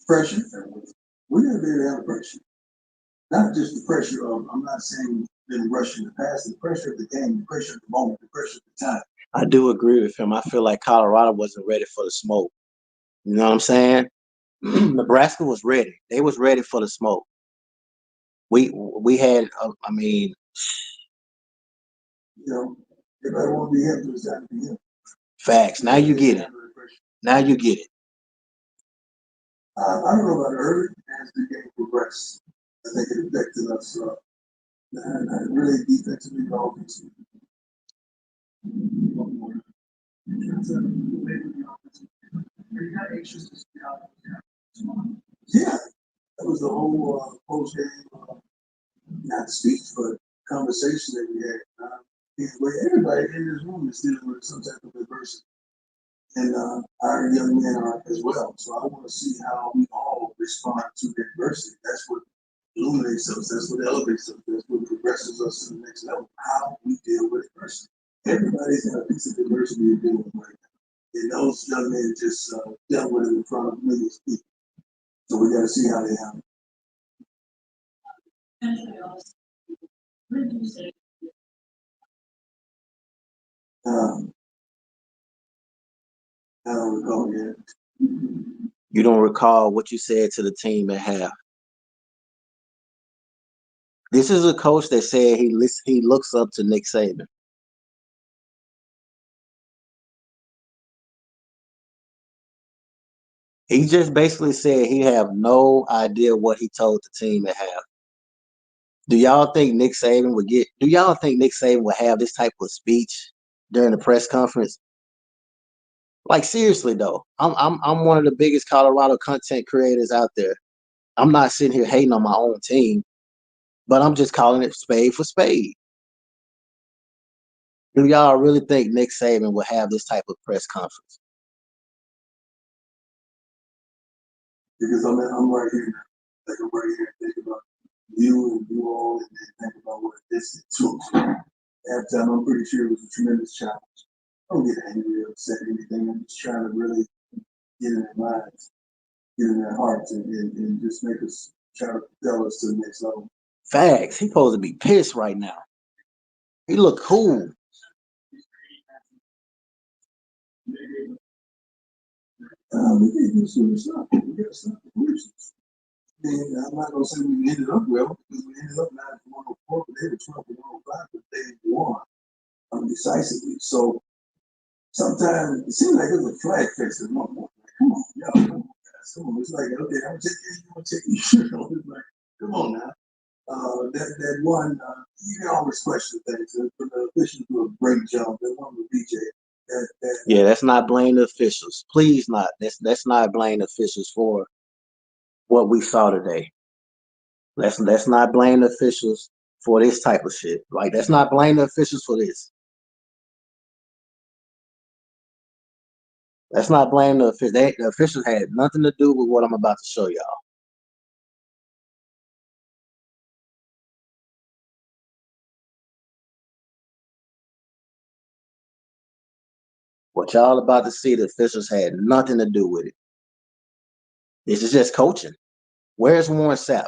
Pressure. We got to be able to have pressure. Not just the pressure of, I'm not saying them rushing the pass, the pressure of the game, the pressure of the moment, the pressure of the time. I do agree with him. I feel like Colorado wasn't ready for the smoke. You know what I'm saying? Nebraska was ready. They was ready for the smoke. We had, I mean. You know, everybody want to be him, so it's time to be him. Facts. Now you get it. Now you get it. I don't know about early as the game progressed. I think it affected us really defensively and offensively. Yeah, that was the whole post game, not speech, but conversation that we had. Everybody in this room is dealing with some type of adversity. And our young men are as well. So I want to see how we all respond to adversity. That's what illuminates us. That's what elevates us. That's what progresses us to the next level. How we deal with adversity. Everybody's got a piece of adversity to deal with right now. And those young men just dealt with it in front of millions of people. So we got to see how they handle it. I don't recall yet. You don't recall what you said to the team at half. This is a coach that said he looks up to Nick Saban. He just basically said he have no idea what he told the team at half. Do y'all think Nick Saban would have this type of speech during the press conference? Like, seriously though, I'm one of the biggest Colorado content creators out there. I'm not sitting here hating on my own team, but I'm just calling it spade for spade. Do y'all really think Nick Saban would have this type of press conference? Because I'm right here, like I'm right here thinking about you and you all, and then think about what this took. At that time, I'm pretty sure it was a tremendous challenge. I don't get angry or upset or anything. I'm just trying to really get in their minds, get in their hearts, and just make us try to propel us to the next level. Facts. He supposed to be pissed right now. He look cool. We can't do some stuff. We got to stop the foolishness. And I'm not gonna say we ended up well because we ended up 9-104, but they were 12-105, but they won decisively. So sometimes it seems like there's a flag fest at one point. Like, come on, y'all, come on, guys, come on. It's like, okay, I'm taking you, I'm taking you. It's like, come on now. That one, you can always question things. But the officials do a great job. That one with BJ. Yeah, let's not blame the officials. Please not. Let's not blame the officials for what we saw today. Let's not blame the officials for this type of shit. Like, let's not blame the officials for this. Let's not blame the officials. The officials had nothing to do with what I'm about to show y'all. What y'all about to see, the officials had nothing to do with it. This is just coaching. Where's Warren Sapp?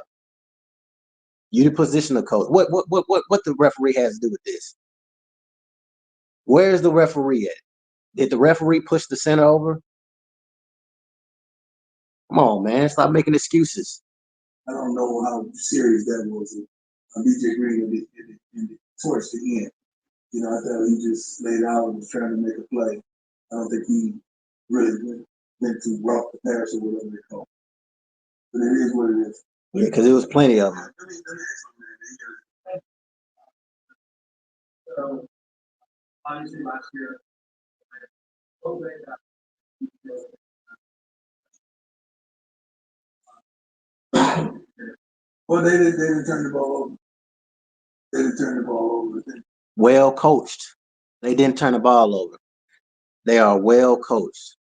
You the position of coach. What the referee has to do with this? Where's the referee at? Did the referee push the center over? Come on, man. Stop making excuses. I don't know how serious that was. BJ Green towards the end. You know, I thought he just laid out and was trying to make a play. I don't think he really went to rock the pass or whatever they call it. But it is what it is. Yeah, because there was plenty of them. So, obviously last year, well, they didn't turn the ball over. They didn't turn the ball over. Well coached. They didn't turn the ball over. They are well coached.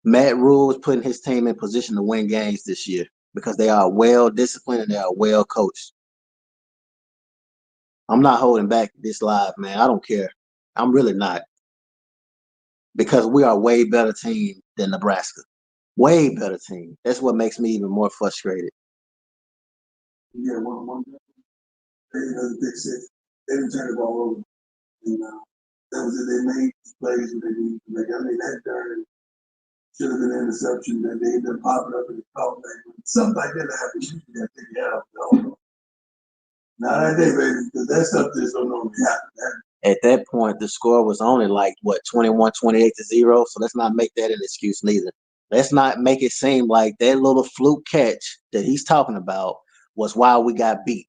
Matt Rule is putting his team in position to win games this year because they are well disciplined and they are well coached. I'm not holding back this live, man. I don't care. I'm really not. Because we are a way better team than Nebraska. Way better team. That's what makes me even more frustrated. Yeah, one. They big six. They didn't turn the ball over. And that was it. They made plays when they needed to make. I mean, that darn should have been an interception that they ended up popping up in the call back. Something like that happens. You got to take it out. No. Not that day, baby, because that stuff just don't normally happen. At that point, the score was only like, 21-28 to 0. So let's not make that an excuse neither. Let's not make it seem like that little fluke catch that he's talking about was why we got beat.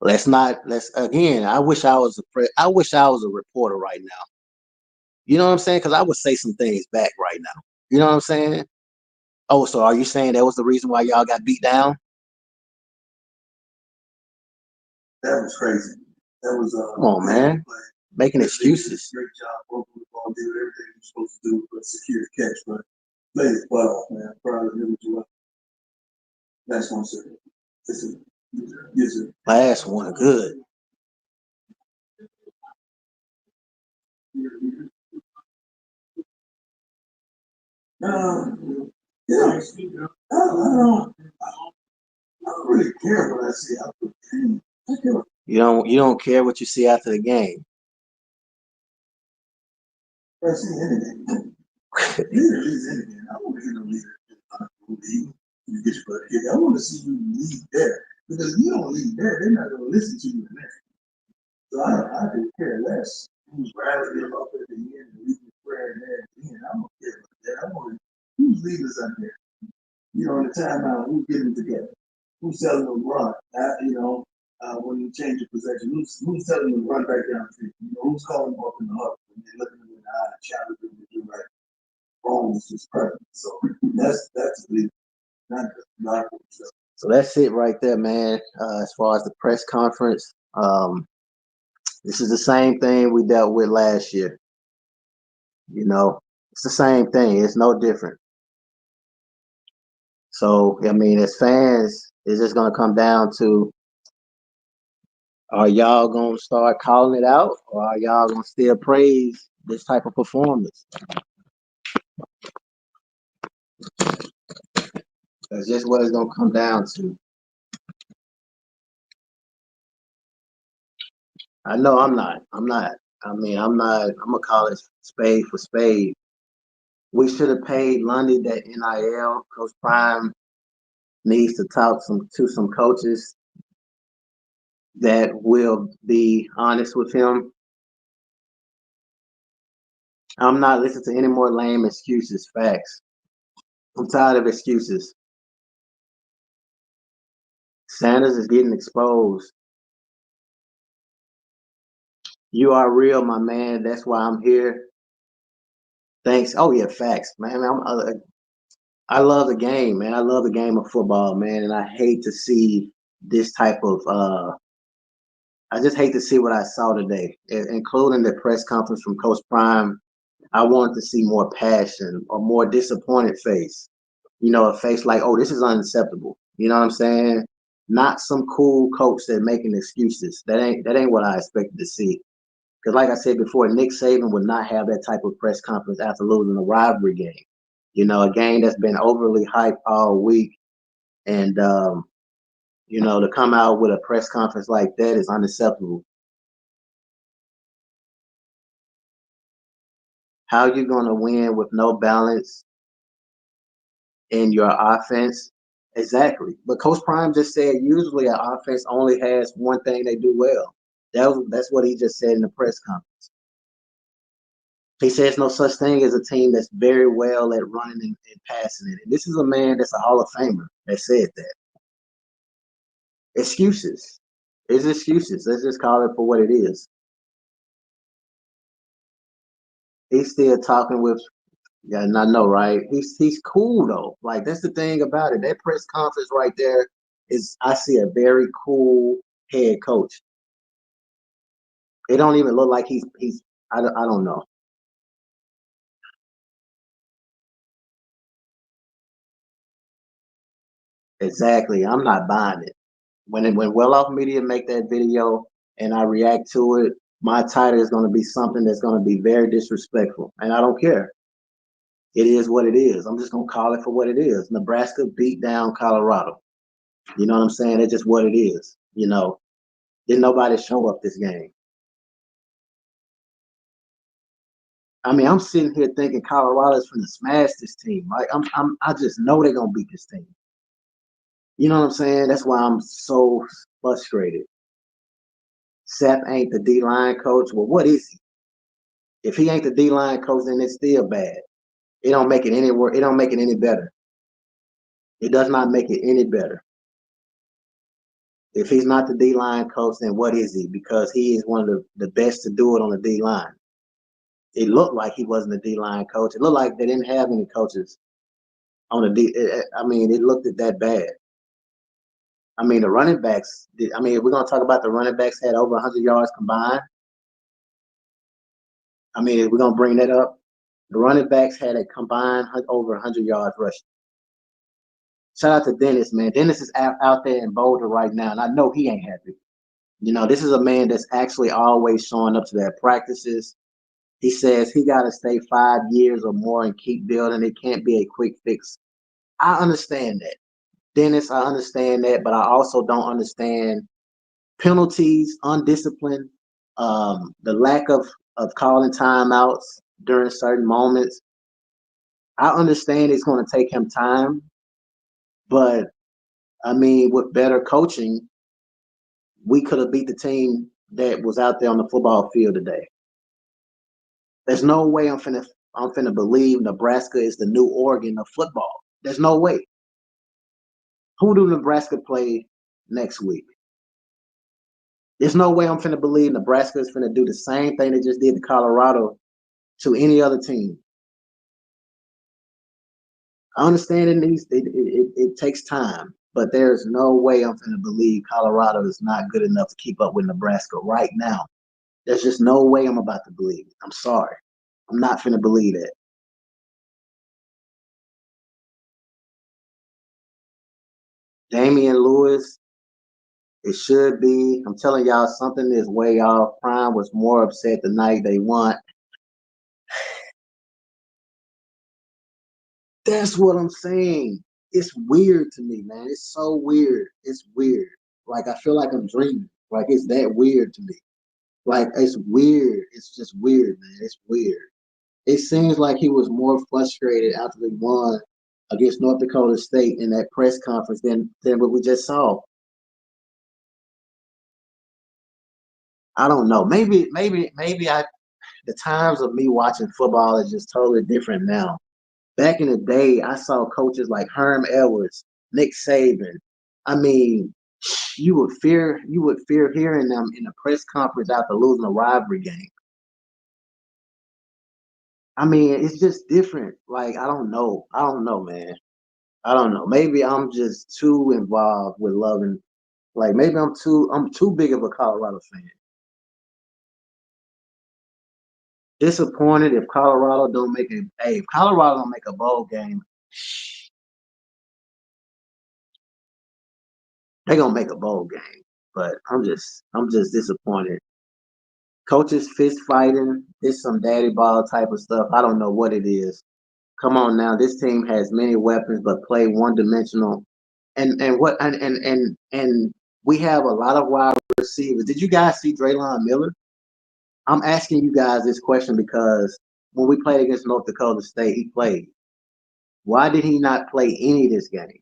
Again, I wish I was a reporter right now. You know what I'm saying? Because I would say some things back right now. You know what I'm saying? Oh, so are you saying that was the reason why y'all got beat down? That was crazy. That was come on, man. Making excuses. Great job, working the ball, did everything you're supposed to do, but secure the catch, but played his butt off, man. Proud of him as well. Last one, sir. Yes, sir. Last one, good. Yeah, I don't really care what I see after the game. You don't care what you see after the game. I see anything. Leader is anything. I want to hear no leader. You get your butt kicked. I want to see you lead there. Because if you don't lead there, they're not going to listen to you in there. So I could care less who's rallying them up at the end and leading prayer there at the end. I don't care about that. I want to, who's leaders out there? You know, in the timeout, who's getting together? Who's telling them to run? When you change your possession, who's telling them to run back down the field? You know, who's calling them up in the huddle and they're looking them in the eye and challenging them to do right? Wrong is just present. So that's the not just So that's it right there, man. As far as the press conference, this is the same thing we dealt with last year. You know, it's the same thing. It's no different. So, I mean, as fans, it's just going to come down to, are y'all going to start calling it out, or are y'all going to still praise this type of performance? That's just what it's going to come down to. I know I'm not. I'm not. I'm going to call it spade for spade. We should have paid Lundy that NIL. Coach Prime needs to talk to some coaches that will be honest with him. I'm not listening to any more lame excuses. Facts. I'm tired of excuses. Sanders is getting exposed. You are real, my man. That's why I'm here. Thanks. Oh yeah, facts, man. I love the game, man. I love the game of football, man, and I hate to see this type of. I just hate to see what I saw today, including the press conference from Coach Prime. I wanted to see more passion, or more disappointed face. You know, a face like, "Oh, this is unacceptable." You know what I'm saying? Not some cool coach that making excuses. That ain't what I expected to see. Because, like I said before, Nick Saban would not have that type of press conference after losing a rivalry game. You know, a game that's been overly hyped all week, and to come out with a press conference like that is unacceptable. How you gonna win with no balance in your offense? Exactly. But Coach Prime just said usually an offense only has one thing they do well. That's what he just said in the press conference. He says no such thing as a team that's very well at running and passing it. And this is a man that's a Hall of Famer that said that. Excuses. It's excuses. Let's just call it for what it is. He's still talking with, yeah, and I know, right? He's cool though. Like, that's the thing about it. That press conference right there is, I see a very cool head coach. It don't even look like he's I don't know. Exactly. I'm not buying it. When Well Off Media make that video and I react to it, my title is going to be something that's going to be very disrespectful, and I don't care. It is what it is. I'm just going to call it for what it is. Nebraska beat down Colorado. You know what I'm saying? It's just what it is. You know, didn't nobody show up this game. I mean, I'm sitting here thinking Colorado's going to smash this team. Like, I just know they're going to beat this team. You know what I'm saying? That's why I'm so frustrated. Seth ain't the D-line coach. Well, what is he? If he ain't the D-line coach, then it's still bad. It don't make it any worse. It don't make it any better. It does not make it any better. If he's not the D-line coach, then what is he? Because he is one of the best to do it on the D-line. It looked like he wasn't a D-line coach. It looked like they didn't have any coaches on the D. I mean, it looked that bad. I mean, the running backs. I mean, if we're gonna talk about the running backs had over 100 yards combined. I mean, if we're gonna bring that up, the running backs had a combined over 100 yards rushing. Shout out to Dennis, man. Dennis is out there in Boulder right now, and I know he ain't happy. You know, this is a man that's actually always showing up to their practices. He says he got to stay 5 years or more and keep building. It can't be a quick fix. I understand that. Dennis, I understand that, but I also don't understand penalties, undisciplined, the lack of calling timeouts during certain moments. I understand it's going to take him time, but I mean, with better coaching, we could have beat the team that was out there on the football field today. There's no way I'm finna believe Nebraska is the new Oregon of football. There's no way. Who do Nebraska play next week? There's no way I'm finna believe Nebraska is finna do the same thing they just did to Colorado to any other team. I understand it takes time, but there's no way I'm finna believe Colorado is not good enough to keep up with Nebraska right now. There's just no way I'm about to believe it. I'm sorry. I'm not finna believe that. Damian Lewis, it should be. I'm telling y'all, something is way off. Prime was more upset the night they won. That's what I'm saying. It's weird to me, man. It's so weird. It's weird. Like, I feel like I'm dreaming. Like, it's that weird to me. Like, it's weird. It's just weird, man. It's weird. It seems like he was more frustrated after they won against North Dakota State in that press conference than what we just saw. I don't know. Maybe the times of me watching football is just totally different now. Back in the day, I saw coaches like Herm Edwards, Nick Saban. I mean, you would fear hearing them in a press conference after losing a rivalry game. I mean, it's just different. Like, I don't know. I don't know, man. I don't know. Maybe I'm just too involved with loving. Like, maybe I'm too big of a Colorado fan. Disappointed if Colorado don't make a hey, if Colorado don't make a bowl game, they're gonna make a bowl game. But I'm just disappointed. Coaches fist fighting, it's some daddy ball type of stuff. I don't know what it is. Come on now, this team has many weapons but play one dimensional. And we have a lot of wide receivers. Did you guys see Draylon Miller? I'm asking you guys this question because when we played against North Dakota State, he played. Why did he not play any of this game?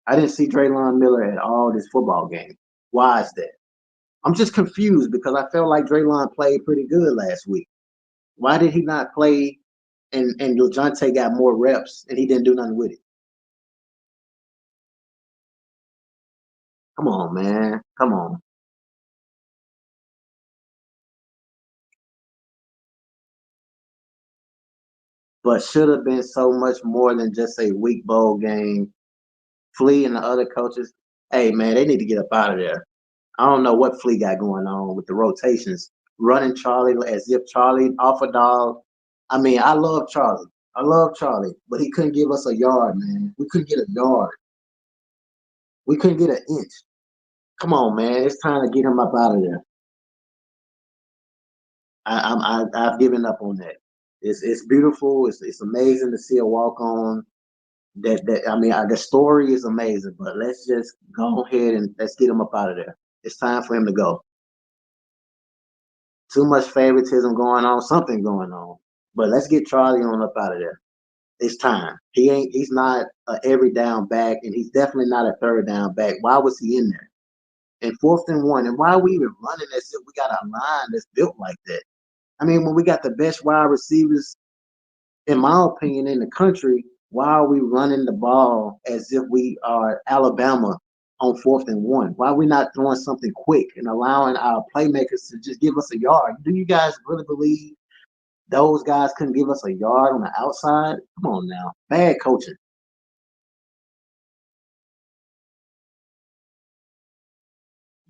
I didn't see Draylon Miller at all this football game. Why is that? I'm just confused because I felt like Draylon played pretty good last week. Why did he not play and LeJounte got more reps and he didn't do nothing with it? Come on, man. Come on. But should have been so much more than just a weak bowl game. Flea and the other coaches, hey man, they need to get up out of there. I don't know what Flea got going on with the rotations, running Charlie as if Charlie off a dog. I mean, I love Charlie. I love Charlie, but he couldn't give us a yard, man. We couldn't get a yard. We couldn't get an inch. Come on, man. It's time to get him up out of there. I've given up on that. It's beautiful. It's amazing to see a walk on. That I mean, the story is amazing, but let's just go ahead and let's get him up out of there. It's time for him to go. Too much favoritism going on, something going on. But let's get Charlie on up out of there. It's time. He's not a every down back, and he's definitely not a third down back. Why was he in there? And 4th and 1, and why are we even running as if we got a line that's built like that? I mean, when we got the best wide receivers, in my opinion, in the country, why are we running the ball as if we are Alabama on 4th and 1? Why are we not throwing something quick and allowing our playmakers to just give us a yard? Do you guys really believe those guys couldn't give us a yard on the outside? Come on now. Bad coaching.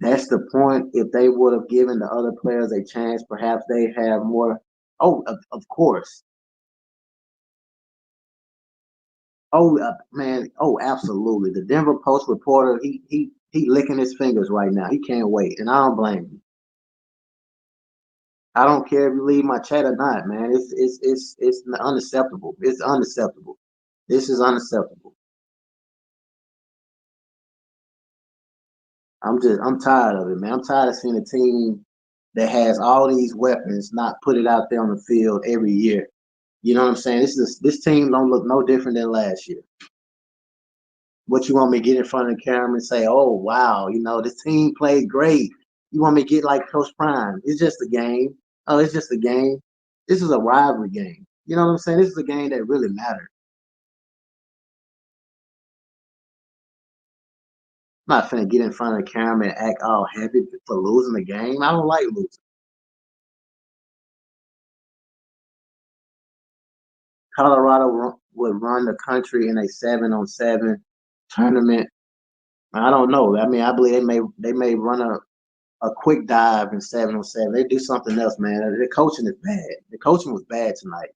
That's the point. If they would have given the other players a chance, perhaps they have more. Oh, of course. Oh man. Oh, absolutely. The Denver Post reporter, he licking his fingers right now. He can't wait, and I don't blame him. I don't care if you leave my chat or not, man. It's unacceptable. It's unacceptable. This is unacceptable. I'm tired of it, man. I'm tired of seeing a team that has all these weapons not put it out there on the field every year. You know what I'm saying? This team don't look no different than last year. What you want me to get in front of the camera and say, oh wow, this team played great. You want me to get like Coach Prime? It's just a game. Oh, it's just a game. This is a rivalry game. You know what I'm saying? This is a game that really matters. I'm not finna get in front of the camera and act all happy for losing the game. I don't like losing. Colorado would run the country in a 7-on-7 tournament. I don't know. I mean, I believe they may run a quick dive in 7-on-7. They do something else, man. The coaching is bad. The coaching was bad tonight.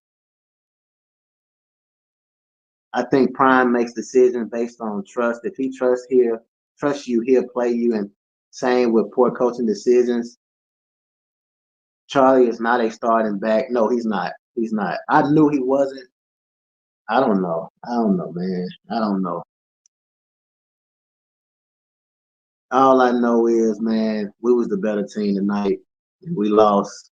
I think Prime makes decisions based on trust. If he trusts you, he'll play you. And same with poor coaching decisions. Charlie is not a starting back. No, he's not. He's not. I knew he wasn't. I don't know. I don't know, man. I don't know. All I know is, man, we was the better team tonight. And we lost.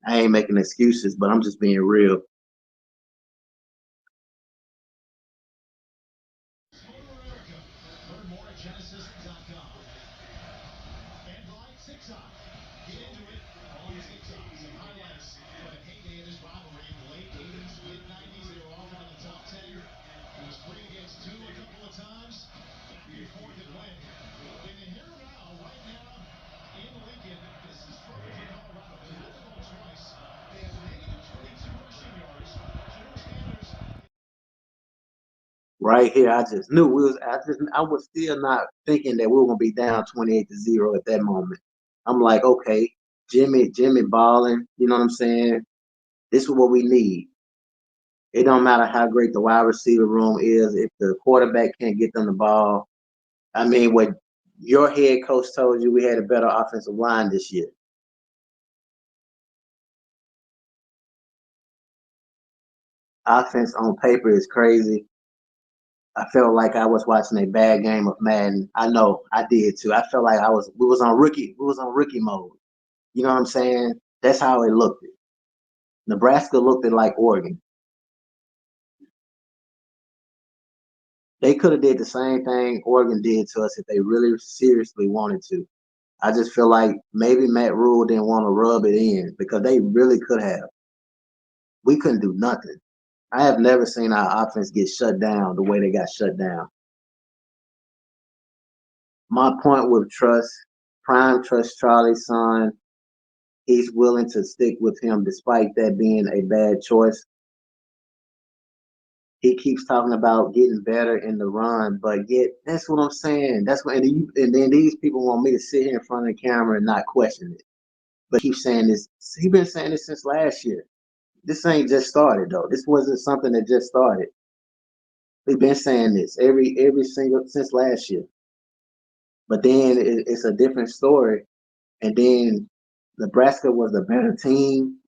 I ain't making excuses, but I'm just being real. Get into it on TikTok. Some highlights from the heyday of this rivalry in the late 80s, mid 90s. They were often in the top 10. He was 3 against 2 a couple of times before he could win. In the here and now, right now in Lincoln, this is trouble for Colorado. They have to go twice. They have negative 22 rushing yards. George Sanders. Right here, I just knew I was still not thinking that we were gonna be down 28-0 at that moment. I'm like, okay, Jimmy balling, you know what I'm saying? This is what we need. It don't matter how great the wide receiver room is, if the quarterback can't get them the ball. I mean, what your head coach told you, we had a better offensive line this year. Offense on paper is crazy. I felt like I was watching a bad game of Madden. I know I did too. I felt like we was on rookie mode. You know what I'm saying? That's how it looked. Nebraska looked like Oregon. They could have did the same thing Oregon did to us if they really seriously wanted to. I just feel like maybe Matt Rule didn't want to rub it in because they really could have. We couldn't do nothing. I have never seen our offense get shut down the way they got shut down. My point with trust, Prime trusts Charlie's son. He's willing to stick with him despite that being a bad choice. He keeps talking about getting better in the run, but yet that's what I'm saying. That's what, and then these people want me to sit here in front of the camera and not question it. But keep saying this. He's been saying this since last year. This ain't just started though. This wasn't something that just started. We've been saying this every single since last year. But then it's a different story. And then Nebraska was the better team,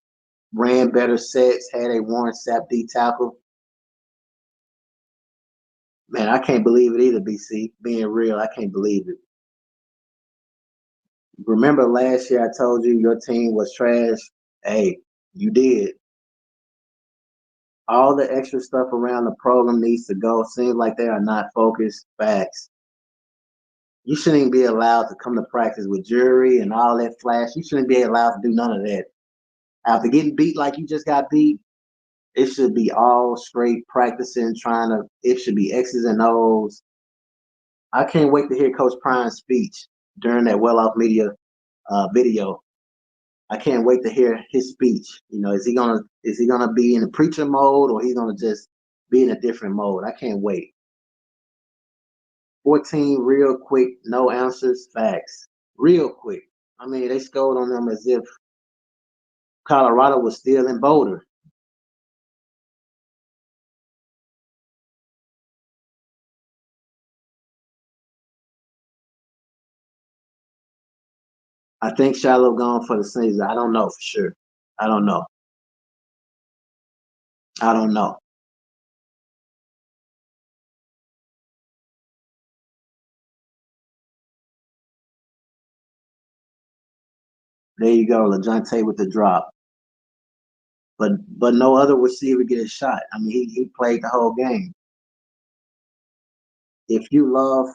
ran better sets, had a Warren Sapp D tackle. Man, I can't believe it either, BC. Being real, I can't believe it. Remember last year I told you your team was trash? Hey, you did. All the extra stuff around the program needs to go. Seems like they are not focused. Facts. You shouldn't even be allowed to come to practice with jury and all that flash. You shouldn't be allowed to do none of that. After getting beat like you just got beat, it should be all straight practicing, it should be X's and O's. I can't wait to hear Coach Prime's speech during that well off media video. I can't wait to hear his speech. Is he gonna be in the preacher mode or he's gonna just be in a different mode? I can't wait. 14 real quick, no answers, facts. Real quick. I mean, they scored on them as if Colorado was still in Boulder. I think Shiloh gone for the season. I don't know for sure. I don't know. I don't know. There you go, LaJohntay with the drop. But no other receiver get a shot. I mean, he played the whole game. If you love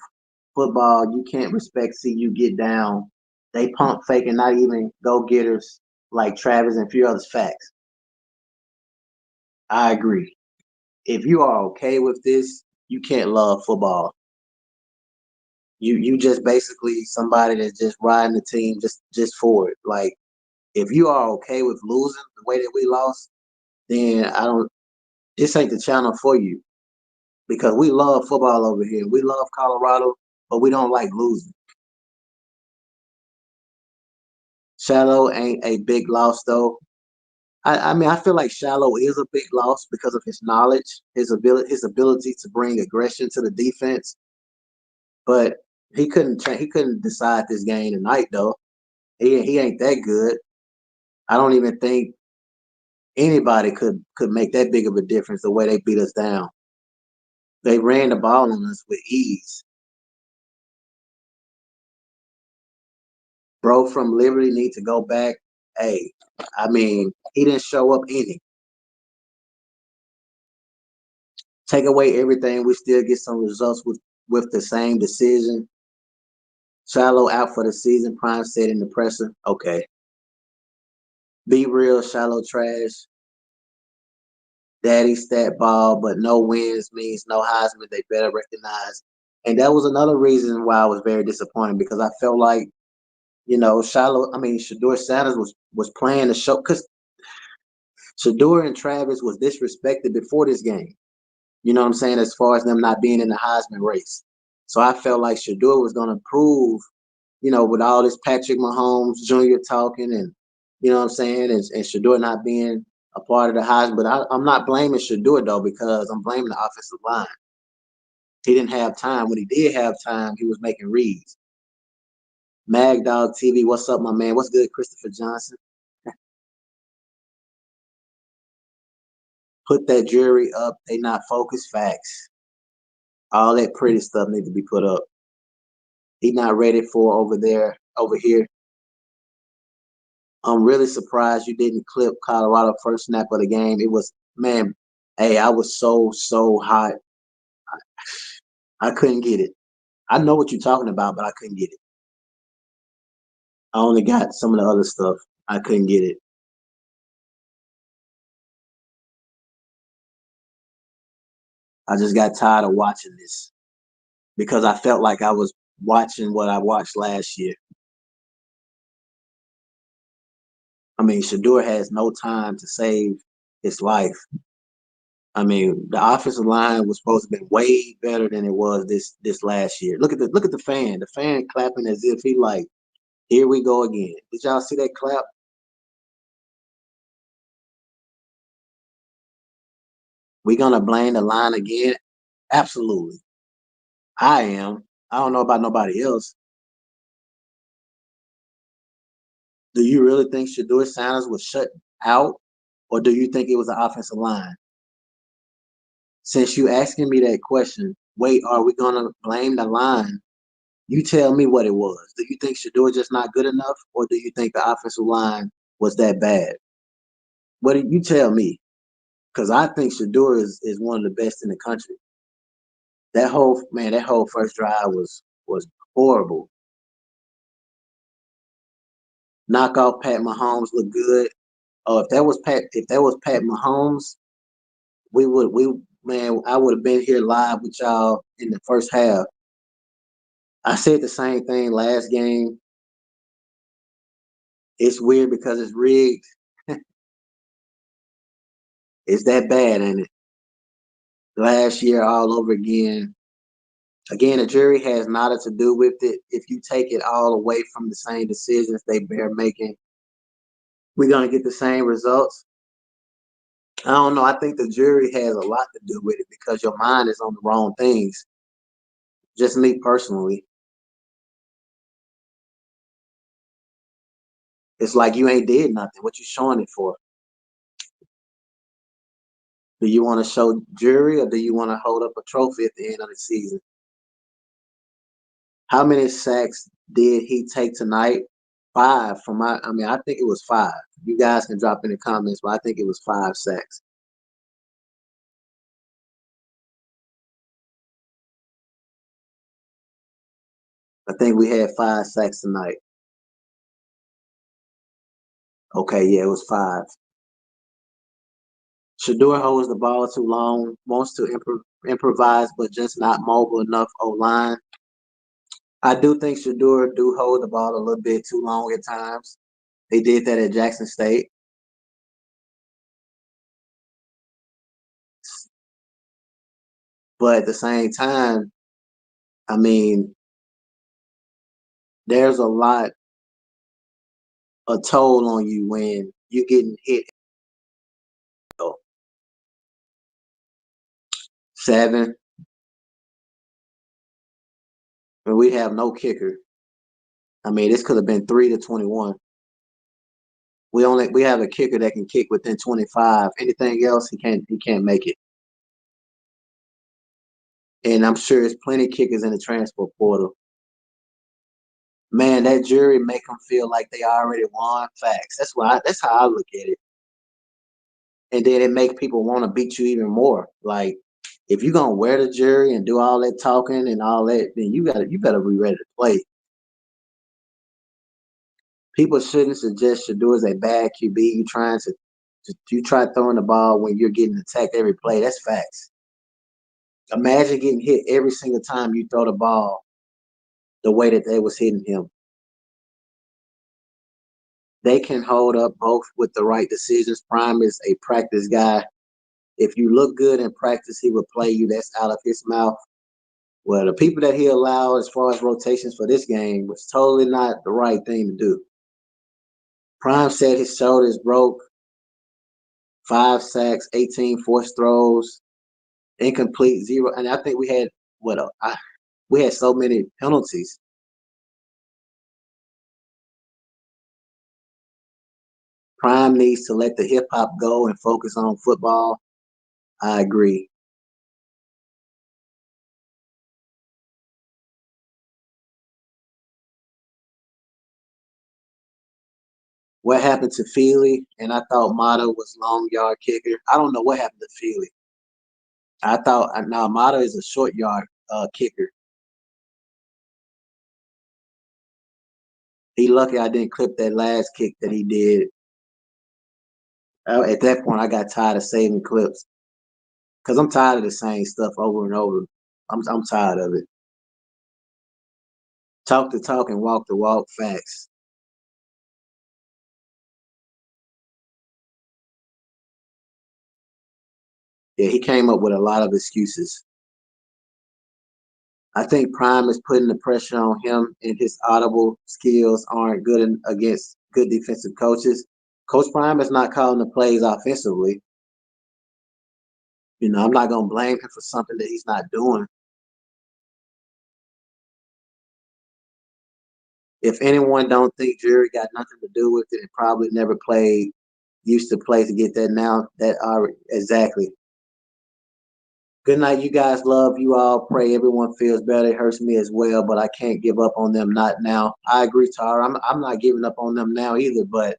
football, you can't see you get down. They pump fake and not even go getters like Travis and a few others. Facts. I agree. If you are okay with this, you can't love football. You just basically somebody that's just riding the team just for it. Like if you are okay with losing the way that we lost, then I don't. This ain't the channel for you because we love football over here. We love Colorado, but we don't like losing. Shallow ain't a big loss though. I mean, I feel like Shallow is a big loss because of his knowledge, his ability to bring aggression to the defense. But he couldn't decide this game tonight though. He ain't that good. I don't even think anybody could make that big of a difference the way they beat us down. They ran the ball on us with ease. Bro from Liberty need to go back. Hey, I mean, he didn't show up any. Take away everything, we still get some results with the same decision. Shallow out for the season, Prime said in the presser. Okay. Be real, Shallow trash. Daddy stat ball, but no wins means no Heisman. They better recognize. And that was another reason why I was very disappointed because I felt like, Shador Sanders was playing the show because Shador and Travis was disrespected before this game. You know what I'm saying? As far as them not being in the Heisman race. So I felt like Shador was going to prove, with all this Patrick Mahomes Jr. talking and, you know what I'm saying, and Shador not being a part of the Heisman. But I'm not blaming Shador, though, because I'm blaming the offensive line. He didn't have time. When he did have time, he was making reads. MAGDOG TV, what's up, my man? What's good, Christopher Johnson? Put that jury up. They not focused. Facts. All that pretty stuff need to be put up. He not ready for over here. I'm really surprised you didn't clip Colorado first snap of the game. It was, man, hey, I was so hot. I couldn't get it. I know what you're talking about, but I couldn't get it. I only got some of the other stuff. I couldn't get it. I just got tired of watching this because I felt like I was watching what I watched last year. I mean, Shador has no time to save his life. I mean, the offensive line was supposed to be way better than it was this last year. Look at the fan. The fan clapping as if he like, here we go again. Did y'all see that clap? We gonna blame the line again? Absolutely. I am. I don't know about nobody else. Do you really think Shador Sanders was shut out, or do you think it was the offensive line? Since you asking me that question, wait, are we gonna blame the line? You tell me what it was. Do you think Shador just not good enough, or do you think the offensive line was that bad? What do you tell me? Because I think Shador is one of the best in the country. That whole first drive was horrible. Knock off Pat Mahomes looked good. Oh, if that was Pat Mahomes, I would have been here live with y'all in the first half. I said the same thing last game. It's weird because it's rigged. It's that bad, ain't it? Last year all over again. Again, the jury has nada to do with it. If you take it all away from the same decisions they bear making, we're gonna get the same results. I don't know. I think the jury has a lot to do with it because your mind is on the wrong things. Just me personally. It's like you ain't did nothing. What you showing it for? Do you want to show jury or do you want to hold up a trophy at the end of the season? How many sacks did he take tonight? 5 from I think it was 5. You guys can drop in the comments, but I think it was 5 sacks. I think we had 5 sacks tonight. Okay, yeah, it was 5. Shador holds the ball too long, wants to improvise, but just not mobile enough O-line. I do think Shador do hold the ball a little bit too long at times. They did that at Jackson State. But at the same time, I mean, there's a lot of toll on you when you're getting hit. 7. And we have no kicker. I mean, this could have been 3-21. We have a kicker that can kick within 25. Anything else, he can't make it. And I'm sure there's plenty of kickers in the transfer portal. Man, that jury make them feel like they already won. Facts. That's how I look at it. And then it make people want to beat you even more. Like, if you're gonna wear the jury and do all that talking and all that, then you better be ready to play. People shouldn't suggest Shador is a bad QB. You try throwing the ball when you're getting attacked every play. That's facts. Imagine getting hit every single time you throw the ball the way that they was hitting him. They can hold up both with the right decisions. Prime is a practice guy. If you look good in practice, he would play you. That's out of his mouth. Well, the people that he allowed as far as rotations for this game was totally not the right thing to do. Prime said his shoulders broke. 5 sacks, 18 forced throws, incomplete 0. And I think we had we had so many penalties. Prime needs to let the hip hop go and focus on football. I agree. What happened to Feely? And I thought Mata was long yard kicker. I don't know what happened to Feely. I thought now Mata is a short yard kicker. He lucky I didn't clip that last kick that he did. At that point, I got tired of saving clips because I'm tired of the same stuff over and over. I'm tired of it. Talk the talk and walk the walk. Facts. Yeah, he came up with a lot of excuses. I think Prime is putting the pressure on him, and his audible skills aren't good against good defensive coaches. Coach Prime is not calling the plays offensively. You know, I'm not going to blame him for something that he's not doing. If anyone don't think Jerry got nothing to do with it and probably never used to play to get that now, that are exactly. Good night, you guys. Love you all. Pray everyone feels better. It hurts me as well, but I can't give up on them. Not now. I agree, Tara. I'm not giving up on them now either. But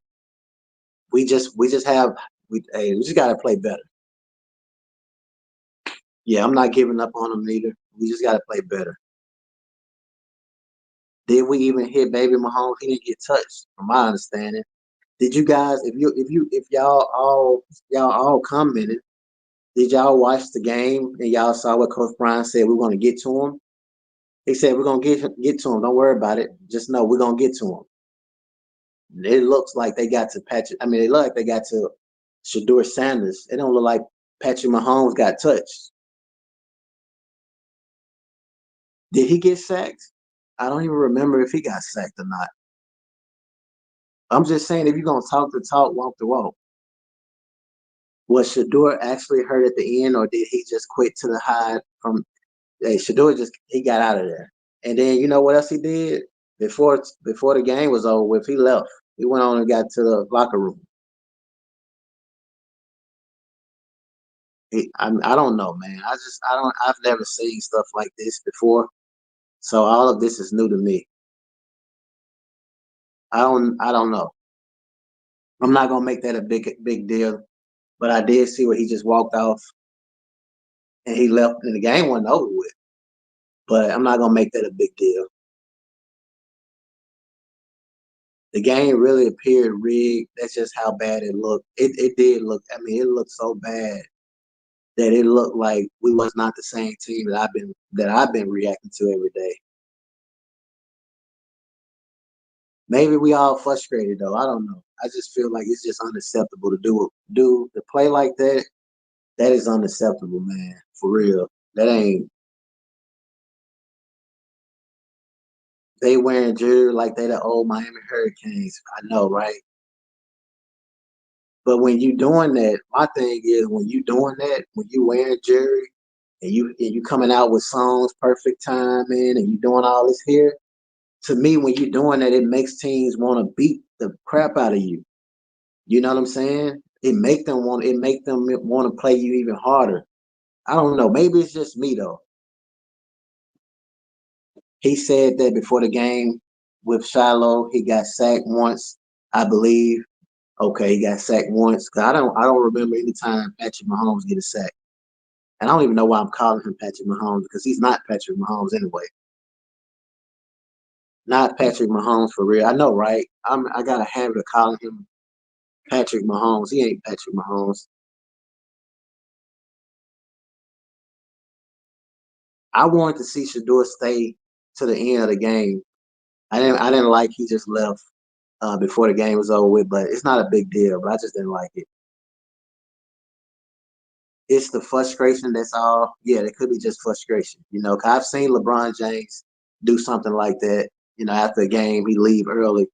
we just gotta play better. Yeah, I'm not giving up on them either. We just gotta play better. Did we even hit Baby Mahomes? He didn't get touched, from my understanding. Did you guys? If y'all all commented, did y'all watch the game and y'all saw what Coach Brian said? We're gonna get to him. He said we're gonna get to him. Don't worry about it. Just know we're gonna get to him. It looks like they got to Patrick. I mean, it looked like they got to Shador Sanders. It don't look like Patrick Mahomes got touched. Did he get sacked? I don't even remember if he got sacked or not. I'm just saying, if you're gonna talk the talk, walk the walk. Was Shador actually hurt at the end, or did he just quit to the hide from? Hey, Shador he got out of there, and then you know what else he did before the game was over with? He left. He went on and got to the locker room. I don't know, man. I've never seen stuff like this before. So all of this is new to me. I don't know. I'm not gonna make that a big deal. But I did see where he just walked off and he left and the game wasn't over with. But I'm not gonna make that a big deal. The game really appeared rigged. That's just how bad it looked. It did look. I mean, it looked so bad that it looked like we was not the same team that I've been reacting to every day. Maybe we all frustrated though. I don't know. I just feel like it's just unacceptable to do to play like that. That is unacceptable, man. For real. That ain't. They wearing jersey like they the old Miami Hurricanes. I know, right? But when you doing that, my thing is when you doing that, when you wearing jersey and you coming out with songs, perfect timing, and you doing all this here, to me, when you doing that, it makes teams want to beat the crap out of you. You know what I'm saying? It make them want to play you even harder. I don't know. Maybe it's just me though. He said that before the game with Shiloh, he got sacked once, I believe. Okay, he got sacked once. Cause I don't remember any time Patrick Mahomes getting sacked. And I don't even know why I'm calling him Patrick Mahomes because he's not Patrick Mahomes anyway. Not Patrick Mahomes for real. I know, right? I got a habit of calling him Patrick Mahomes. He ain't Patrick Mahomes. I wanted to see Shador stay to the end of the game. I didn't like he just left before the game was over with, but it's not a big deal. But I just didn't like it. It's the frustration that's all. Yeah, it could be just frustration. You know, 'cause I've seen LeBron James do something like that. You know, after a game, he leave early.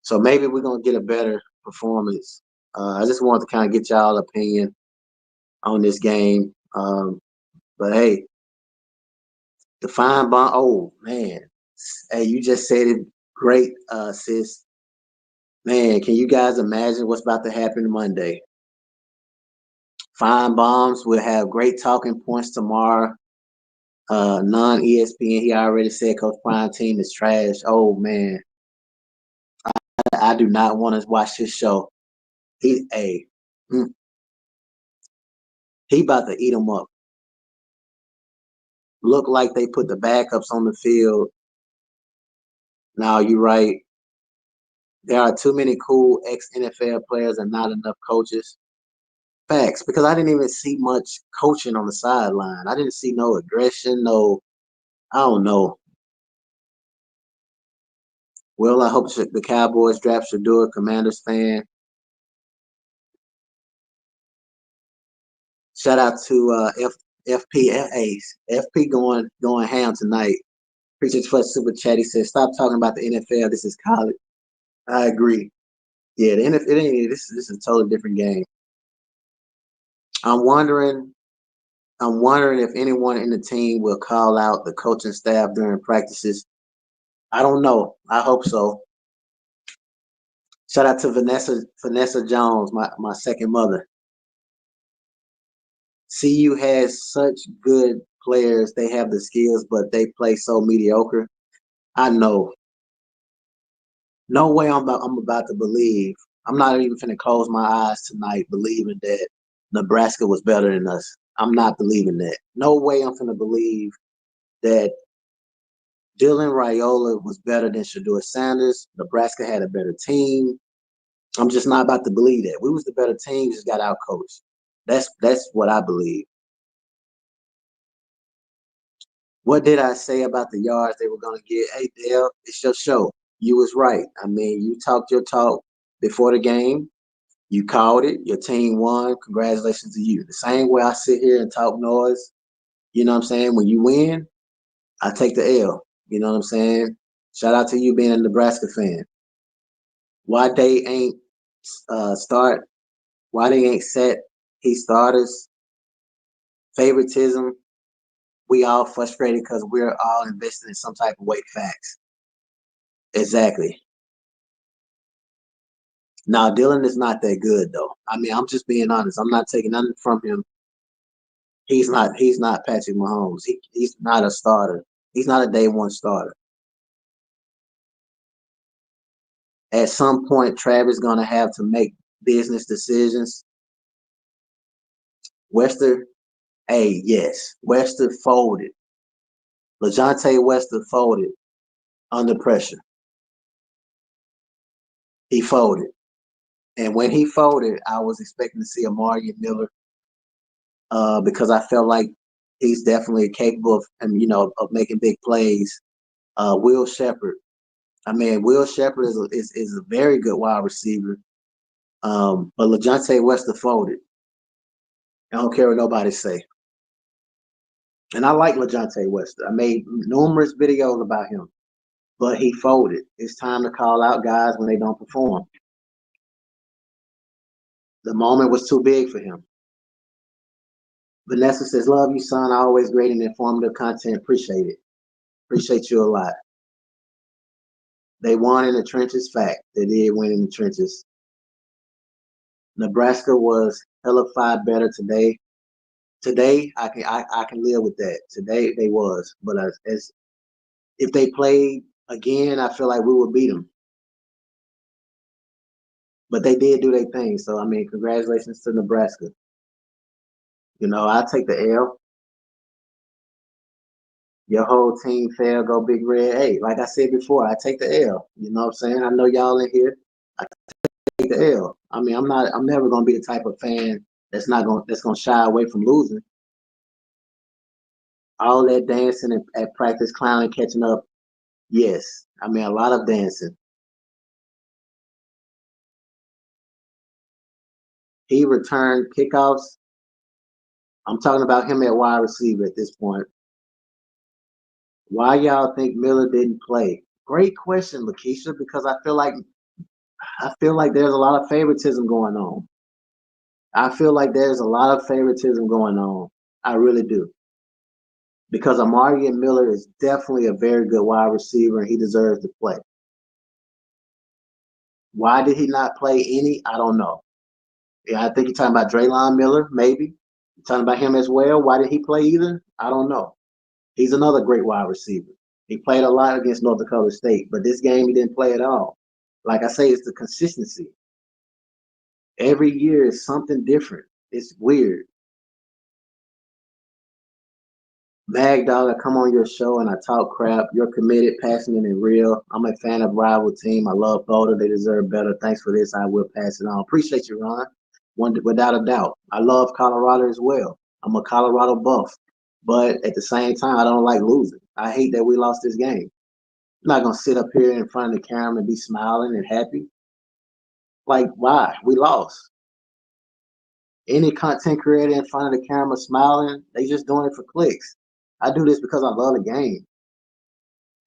So maybe we're gonna get a better performance. I just wanted to kind of get y'all opinion on this game. But hey, the fine bond. Oh man, hey, you just said it great, sis. Man, can you guys imagine what's about to happen Monday? Fine Bombs will have great talking points tomorrow. Non ESPN, he already said Coach Prime team is trash. Oh man, I do not want to watch this show. Mm, he about to eat them up. Look like they put the backups on the field. Now you're right. There are too many cool ex NFL players and not enough coaches. Facts, because I didn't even see much coaching on the sideline. I didn't see no aggression, no, I don't know. Well, I hope the Cowboys draft Shador, Commanders fan. Shout out to FP Ace. FP going ham tonight. Appreciate you for the super chat. He said, "Stop talking about the NFL. This is college." I agree. Yeah, the NFL. It ain't, this is a totally different game. I'm wondering. I'm wondering if anyone in the team will call out the coaching staff during practices. I don't know. I hope so. Shout out to Vanessa Jones, my second mother. CU has such good players. They have the skills, but they play so mediocre. I know. No way I'm about to believe. I'm not even finna close my eyes tonight believing that Nebraska was better than us. I'm not believing that. No way I'm finna believe that Dylan Raiola was better than Shador Sanders. Nebraska had a better team. I'm just not about to believe that. We was the better team, just got out coached. That's what I believe. What did I say about the yards they were gonna get? Hey Dale, it's your show. You was right. I mean, you talked your talk before the game. You called it. Your team won. Congratulations to you. The same way I sit here and talk noise, you know what I'm saying? When you win, I take the L. You know what I'm saying? Shout out to you being a Nebraska fan. Why they ain't start? Why they ain't set his starters? Favoritism. We all frustrated because we're all invested in some type of weight facts. Exactly. Now, Dylan is not that good though. I mean, I'm just being honest. I'm not taking nothing from him. He's not Patrick Mahomes. He's not a starter. He's not a day one starter. At some point, Travis gonna have to make business decisions. Wester, hey, yes, Wester folded. LeJontay Wester folded under pressure. He folded. And when he folded, I was expecting to see Amari Miller because I felt like he's definitely capable of, of making big plays. Will Shepherd. I mean, Will Shepherd is a very good wide receiver. But LeJontay Wester folded. I don't care what nobody say. And I like LeJontay Wester. I made numerous videos about him, but he folded. It's time to call out guys when they don't perform. The moment was too big for him. Vanessa says, love you, son. Always great and informative content. Appreciate it. Appreciate you a lot. They won in the trenches. Fact. They did win in the trenches. Nebraska was hellified better today. Today, I can live with that. Today, they was. But as if they played again, I feel like we would beat them. But they did do their thing. So, I mean, congratulations to Nebraska. I take the L. Your whole team failed, go Big Red. Hey, like I said before, I take the L. You know what I'm saying? I know y'all in here. I take the L. I mean, I'm never gonna be the type of fan that's gonna shy away from losing. All that dancing at practice, clowning, catching up. Yes. I mean, a lot of dancing. He returned kickoffs. I'm talking about him at wide receiver at this point. Why y'all think Miller didn't play? Great question, Lakeisha, because I feel like there's a lot of favoritism going on. I feel like there's a lot of favoritism going on. I really do. Because Amari Miller is definitely a very good wide receiver and he deserves to play. Why did he not play any? I don't know. Yeah, I think you're talking about Draylon Miller, maybe. You're talking about him as well. Why did he play either? I don't know. He's another great wide receiver. He played a lot against North Dakota State, but this game he didn't play at all. Like I say, it's the consistency. Every year is something different. It's weird. MAGDOG, I come on your show and I talk crap. You're committed, passionate, and real. I'm a fan of rival team. I love Boulder. They deserve better. Thanks for this. I will pass it on. Appreciate you, Ron. Without a doubt. I love Colorado as well. I'm a Colorado buff. But at the same time, I don't like losing. I hate that we lost this game. I'm not going to sit up here in front of the camera and be smiling and happy. Like, why? We lost. Any content creator in front of the camera smiling, they just doing it for clicks. I do this because I love the game.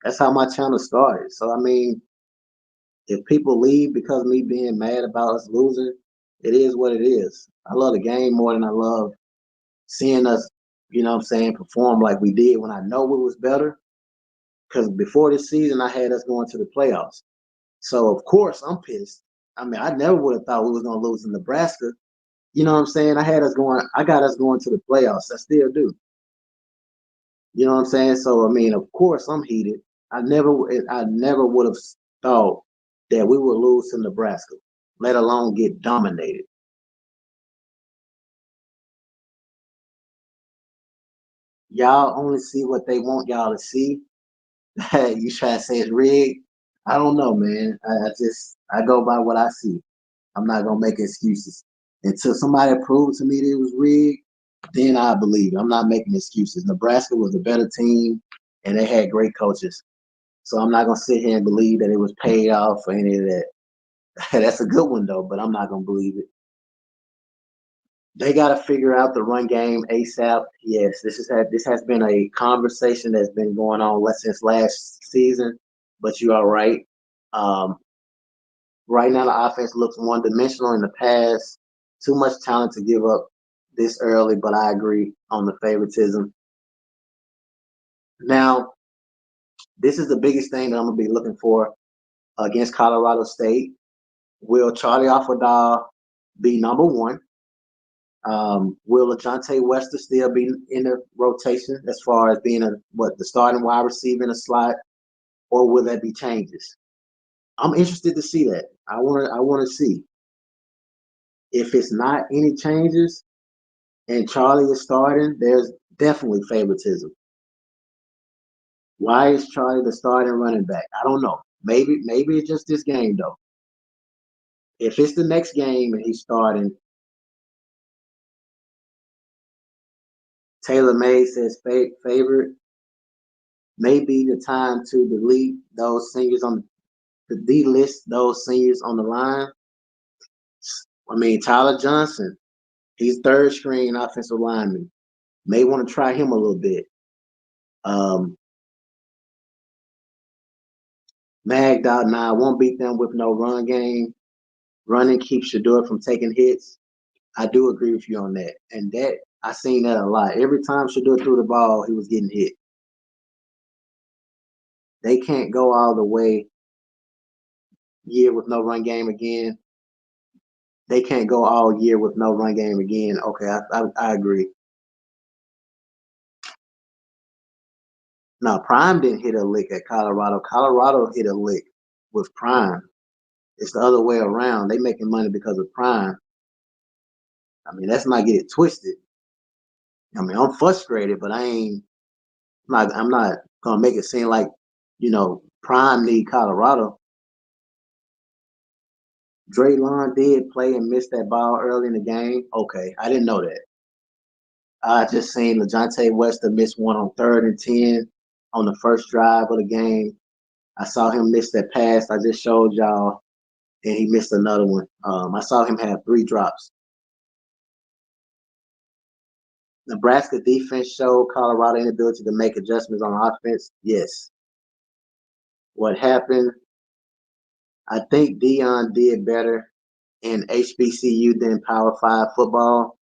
That's how my channel started. So, I mean, if people leave because of me being mad about us losing, it is what it is. I love the game more than I love seeing us, perform like we did when I know it was better. Because before this season, I had us going to the playoffs. So, of course, I'm pissed. I mean, I never would have thought we was going to lose in Nebraska. You know what I'm saying? I got us going to the playoffs. I still do. You know what I'm saying? So, I mean, of course, I'm heated. I never would have thought that we would lose to Nebraska, let alone get dominated. Y'all only see what they want y'all to see. You try to say it's rigged. I don't know, man. I go by what I see. I'm not gonna make excuses until somebody proves to me that it was rigged. Then I believe. I'm not making excuses. Nebraska was a better team, and they had great coaches. So I'm not gonna sit here and believe that it was paid off or any of that. That's a good one though, but I'm not gonna believe it. They got to figure out the run game ASAP. Yes, this has been a conversation that's been going on since last season. But you are right. Right now, the offense looks one-dimensional in the pass. Too much talent to give up this early. But I agree on the favoritism. Now, this is the biggest thing that I'm gonna be looking for against Colorado State. Will Charlie Offerdall be number one? Will LaJohntay Wester still be in the rotation as far as being the starting wide receiver in a slot, or will there be changes? I'm interested to see that. I want to see if it's not any changes and Charlie is starting. There's definitely favoritism. Why is Charlie the starting running back? I don't know. Maybe it's just this game though. If it's the next game and he's starting, Taylor May says favorite. Maybe the time to delete those seniors on the delist those seniors on the line. I mean, Tyler Johnson, he's third string offensive lineman. May want to try him a little bit. MAGDOG, nah, I won't beat them with no run game. Running keeps Shador from taking hits. I do agree with you on that. And that I seen that a lot. Every time Shador threw the ball, he was getting hit. They can't go all the way year with no run game again. They can't go all year with no run game again. Okay, I agree. Now, Prime didn't hit a lick at Colorado. Colorado hit a lick with Prime. It's the other way around. They making money because of Prime. I mean, let's not get it twisted. I mean, I'm frustrated, but I'm not gonna make it seem like, Prime need Colorado. Draylon did play and miss that ball early in the game. Okay, I didn't know that. I just seen LaJohntay Wester miss one on 3rd and 10 on the first drive of the game. I saw him miss that pass I just showed y'all, and he missed another one. I saw him have 3 drops. Nebraska defense showed Colorado inability to make adjustments on offense. Yes. What happened? I think Dion did better in HBCU than Power 5 football.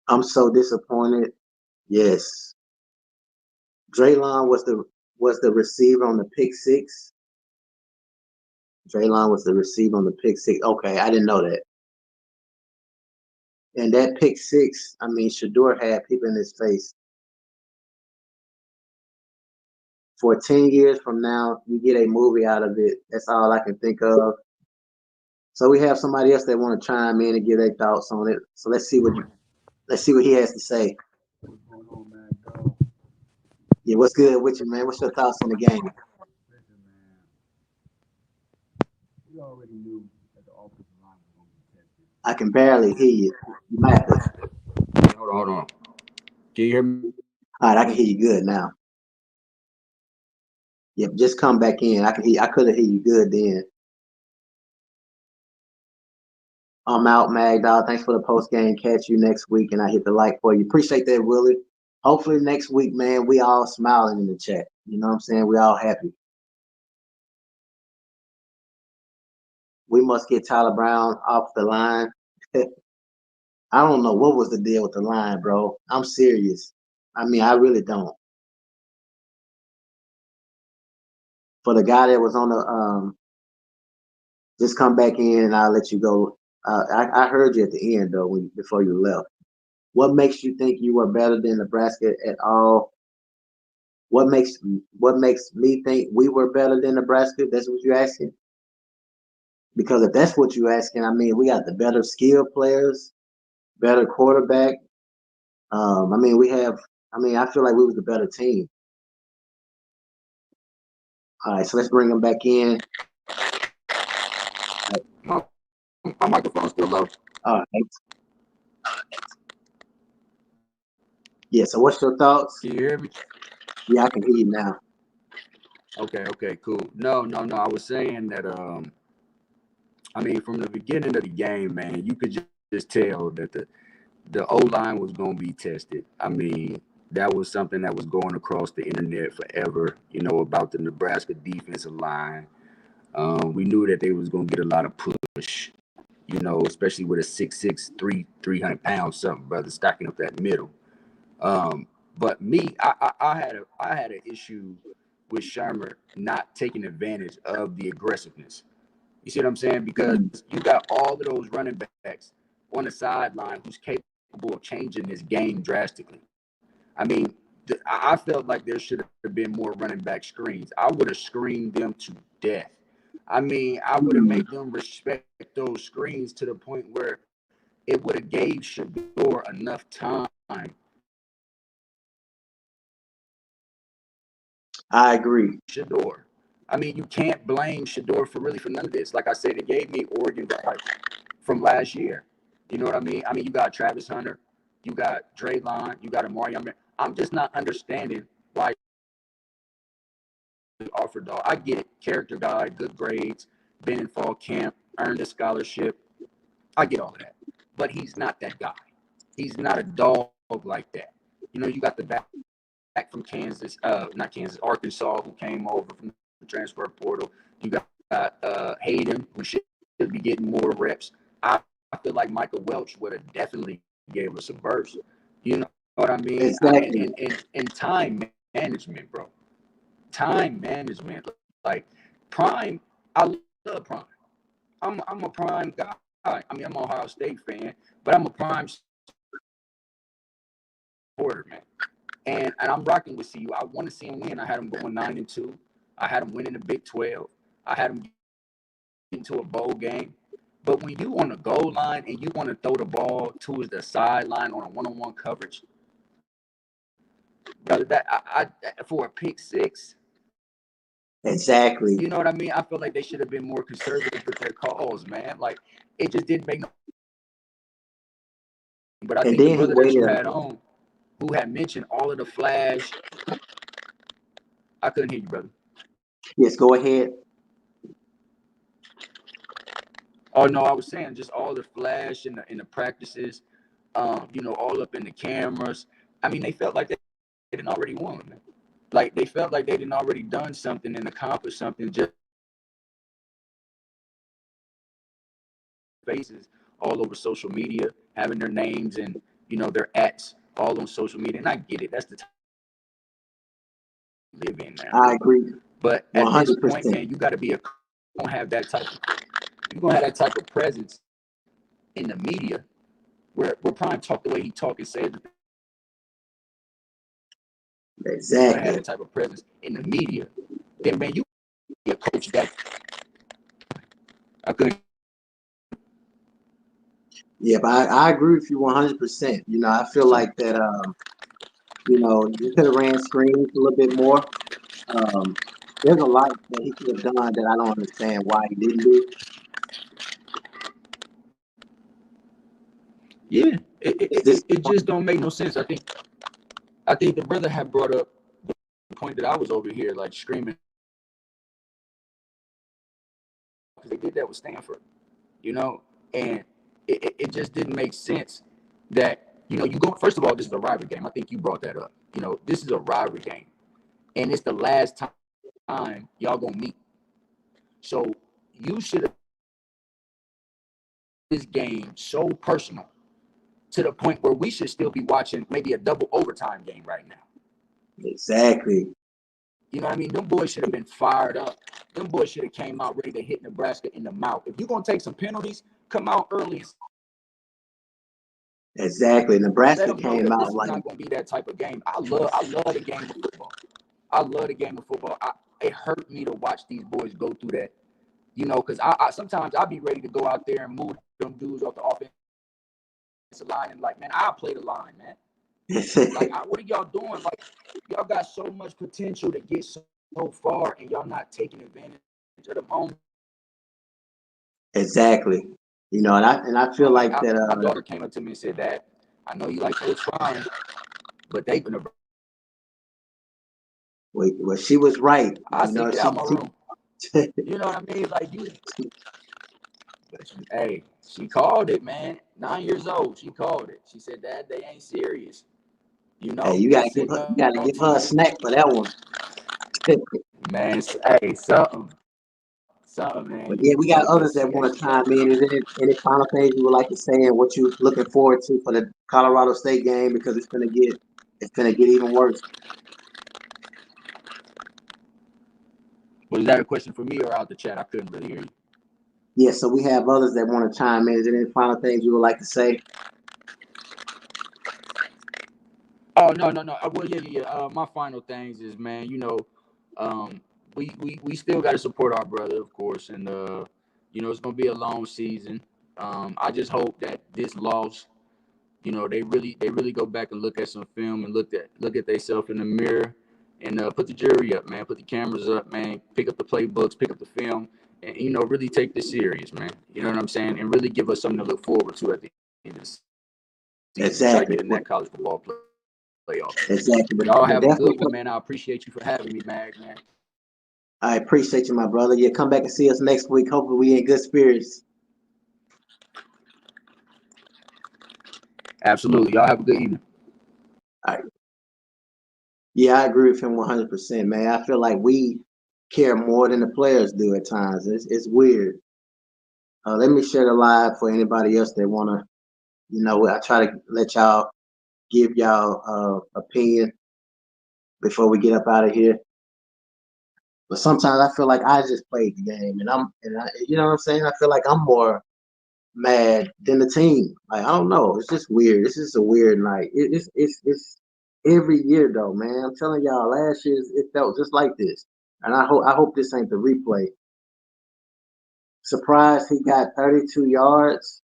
I'm so disappointed. Yes. Draylon was the receiver on the pick 6. Draylon was the receiver on the pick 6. Okay, I didn't know that. And that pick 6, I mean, Shador had people in his face. For 10 years from now, you get a movie out of it. That's all I can think of. So we have somebody else that want to chime in and give their thoughts on it. So let's see what he has to say. What's going on, man? Dog? Yeah, what's good with you, man? What's your thoughts on the game? Listen, man. We already knew that the offensive line was going to be tested. I can barely hear you. You might have to. Hold on. Can you hear me? All right, I can hear you good now. Yep, just come back in. I couldn't hear you good then. I'm out, MAGDOG. Thanks for the post game. Catch you next week, and I hit the like for you. Appreciate that, Willie. Hopefully next week, man, we all smiling in the chat. You know what I'm saying? We all happy. We must get Tyler Brown off the line. I don't know what was the deal with the line, bro. I'm serious. I mean, I really don't. For the guy that was on the just come back in and I'll let you go. I heard you at the end though before you left. What makes you think you are better than Nebraska at all? What makes me think we were better than Nebraska? That's what you're asking? Because if that's what you're asking, I mean, we got the better skilled players, better quarterback. I feel like we was the better team. All right, so let's bring them back in. My microphone's still low. All right. Yeah, so what's your thoughts? Can you hear me? Yeah, I can hear you now. Okay, cool. No. I was saying that I mean, from the beginning of the game, man, you could just tell that the O-line was gonna be tested. I mean, that was something that was going across the internet forever, about the Nebraska defensive line. We knew that they was gonna get a lot of push, especially with a 6'6", 300 pounds something, brother, stacking up that middle. But me, I had an issue with Shermer not taking advantage of the aggressiveness. You see what I'm saying? Because you got all of those running backs on the sideline who's capable of changing this game drastically. I mean, I felt like there should have been more running back screens. I would have screened them to death. I mean, I would have made them respect those screens to the point where it would have gave Shador enough time. I agree. Shador. I mean, you can't blame Shador for none of this. Like I said, it gave me Oregon vibes from last year. You know what I mean? I mean, you got Travis Hunter, you got Draylon, you got Amari. I'm just not understanding why you offered dog. I get it, character guy, good grades, been in fall camp, earned a scholarship. I get all of that, but he's not that guy. He's not a dog like that. You know, you got the back from Kansas, not Kansas, Arkansas, who came over from the transfer portal. You got Hayden, who should be getting more reps. I feel like Michael Welch would have definitely gave us a burst. You know what I mean? Exactly. And time management, bro. Time management. Like Prime, I love Prime. I'm a Prime guy. I mean, I'm an Ohio State fan, but I'm a Prime supporter, man. And I'm rocking with CU. I want to see him win. I had him going 9-2. I had him winning the Big 12. I had him get into a bowl game. But when you on the goal line and you want to throw the ball towards the sideline on a one-on-one coverage, brother, that I for a pick six. Exactly. You know what I mean? I feel like they should have been more conservative with their calls, man. Like it just didn't make no. But I think the brother that you had on, who had mentioned all of the flash. I couldn't hear you, brother. Yes, go ahead. Oh no, I was saying just all the flash in the practices, you know, all up in the cameras. I mean, they felt like they didn't already won, man. Like they felt like they didn't already done something and accomplished something. Just faces all over social media, having their names and you know their ats all on social media. And I get it. That's the time we live in now. I agree. But at 100%. this point, man, you got to be gonna have that type of you're gonna have that type of presence in the media where Prime talk the way he talk and say everything. Exactly. Had that type of presence in the media. Then man, you be a coach that I couldn't. Yeah, but I agree with you 100%. You know, I feel like that. You know, you could have ran screens a little bit more. There's a lot that he could have done that I don't understand why he didn't do. Yeah, it just don't make no sense. I think the brother had brought up the point that I was over here like screaming because they did that with Stanford, you know, and it just didn't make sense that you know you go. First of all, this is a rivalry game. I think you brought that up. You know, this is a rivalry game, and it's the last time y'all gonna meet. So you should have this game so personal to the point where we should still be watching maybe a double overtime game right now. Exactly. You know what I mean? Them boys should have been fired up. Them boys should have came out ready to hit Nebraska in the mouth. If you're going to take some penalties, come out early. Exactly. Nebraska came out this is like not going to be that type of game. I love the game of football. I love the game of football. It hurt me to watch these boys go through that. You know, because I sometimes I'll be ready to go out there and move them dudes off the offensive line and like, man, I'll play the line, man. Like, what are y'all doing? Like, y'all got so much potential to get so far, and y'all not taking advantage of the moment. Exactly. You know, and I feel like that. My daughter came up to me and said, "Dad, I know you like Coach Prime, but they've been." Well, she was right. I see it out my room. You know what I mean? Like you. Hey, she called it, man. 9 years old, she called it. She said, "Dad, they ain't serious." You know, hey, you gotta give her a snack for that one. Man, hey, something, man. But yeah, we got others that want to chime in. Is there any final things you would like to say and what you looking forward to for the Colorado State game because it's gonna get even worse? Was that a question for me or out the chat? I couldn't really hear you. Yeah, so we have others that want to chime in. Is there any final things you would like to say? Oh no. Well, yeah. My final things is, man, um, we still got to support our brother, of course, and it's gonna be a long season. I just hope that this loss, they really go back and look at some film and look at themselves in the mirror and put the jury up, man, put the cameras up, man, pick up the playbooks, pick up the film, and really take this serious, man. You know what I'm saying, and really give us something to look forward to at the end of the season to try to Exactly. get in that college football playoff. Exactly. But y'all But have a definitely, good one, man. I appreciate you for having me, Mag, man. I appreciate you, my brother. Yeah, come back and see us next week. Hopefully, we in good spirits. Absolutely. Y'all have a good evening. All right. Yeah, I agree with him 100%, man. I feel like we care more than the players do at times. It's weird. Let me share the live for anybody else that want to, I try to let y'all give y'all opinion before we get up out of here. But sometimes I feel like I just played the game, you know what I'm saying? I feel like I'm more mad than the team. Like, I don't know. It's just weird. It's just a weird night. It's every year though, man. I'm telling y'all, last year it felt just like this, and I hope this ain't the replay. Surprised he got 32 yards.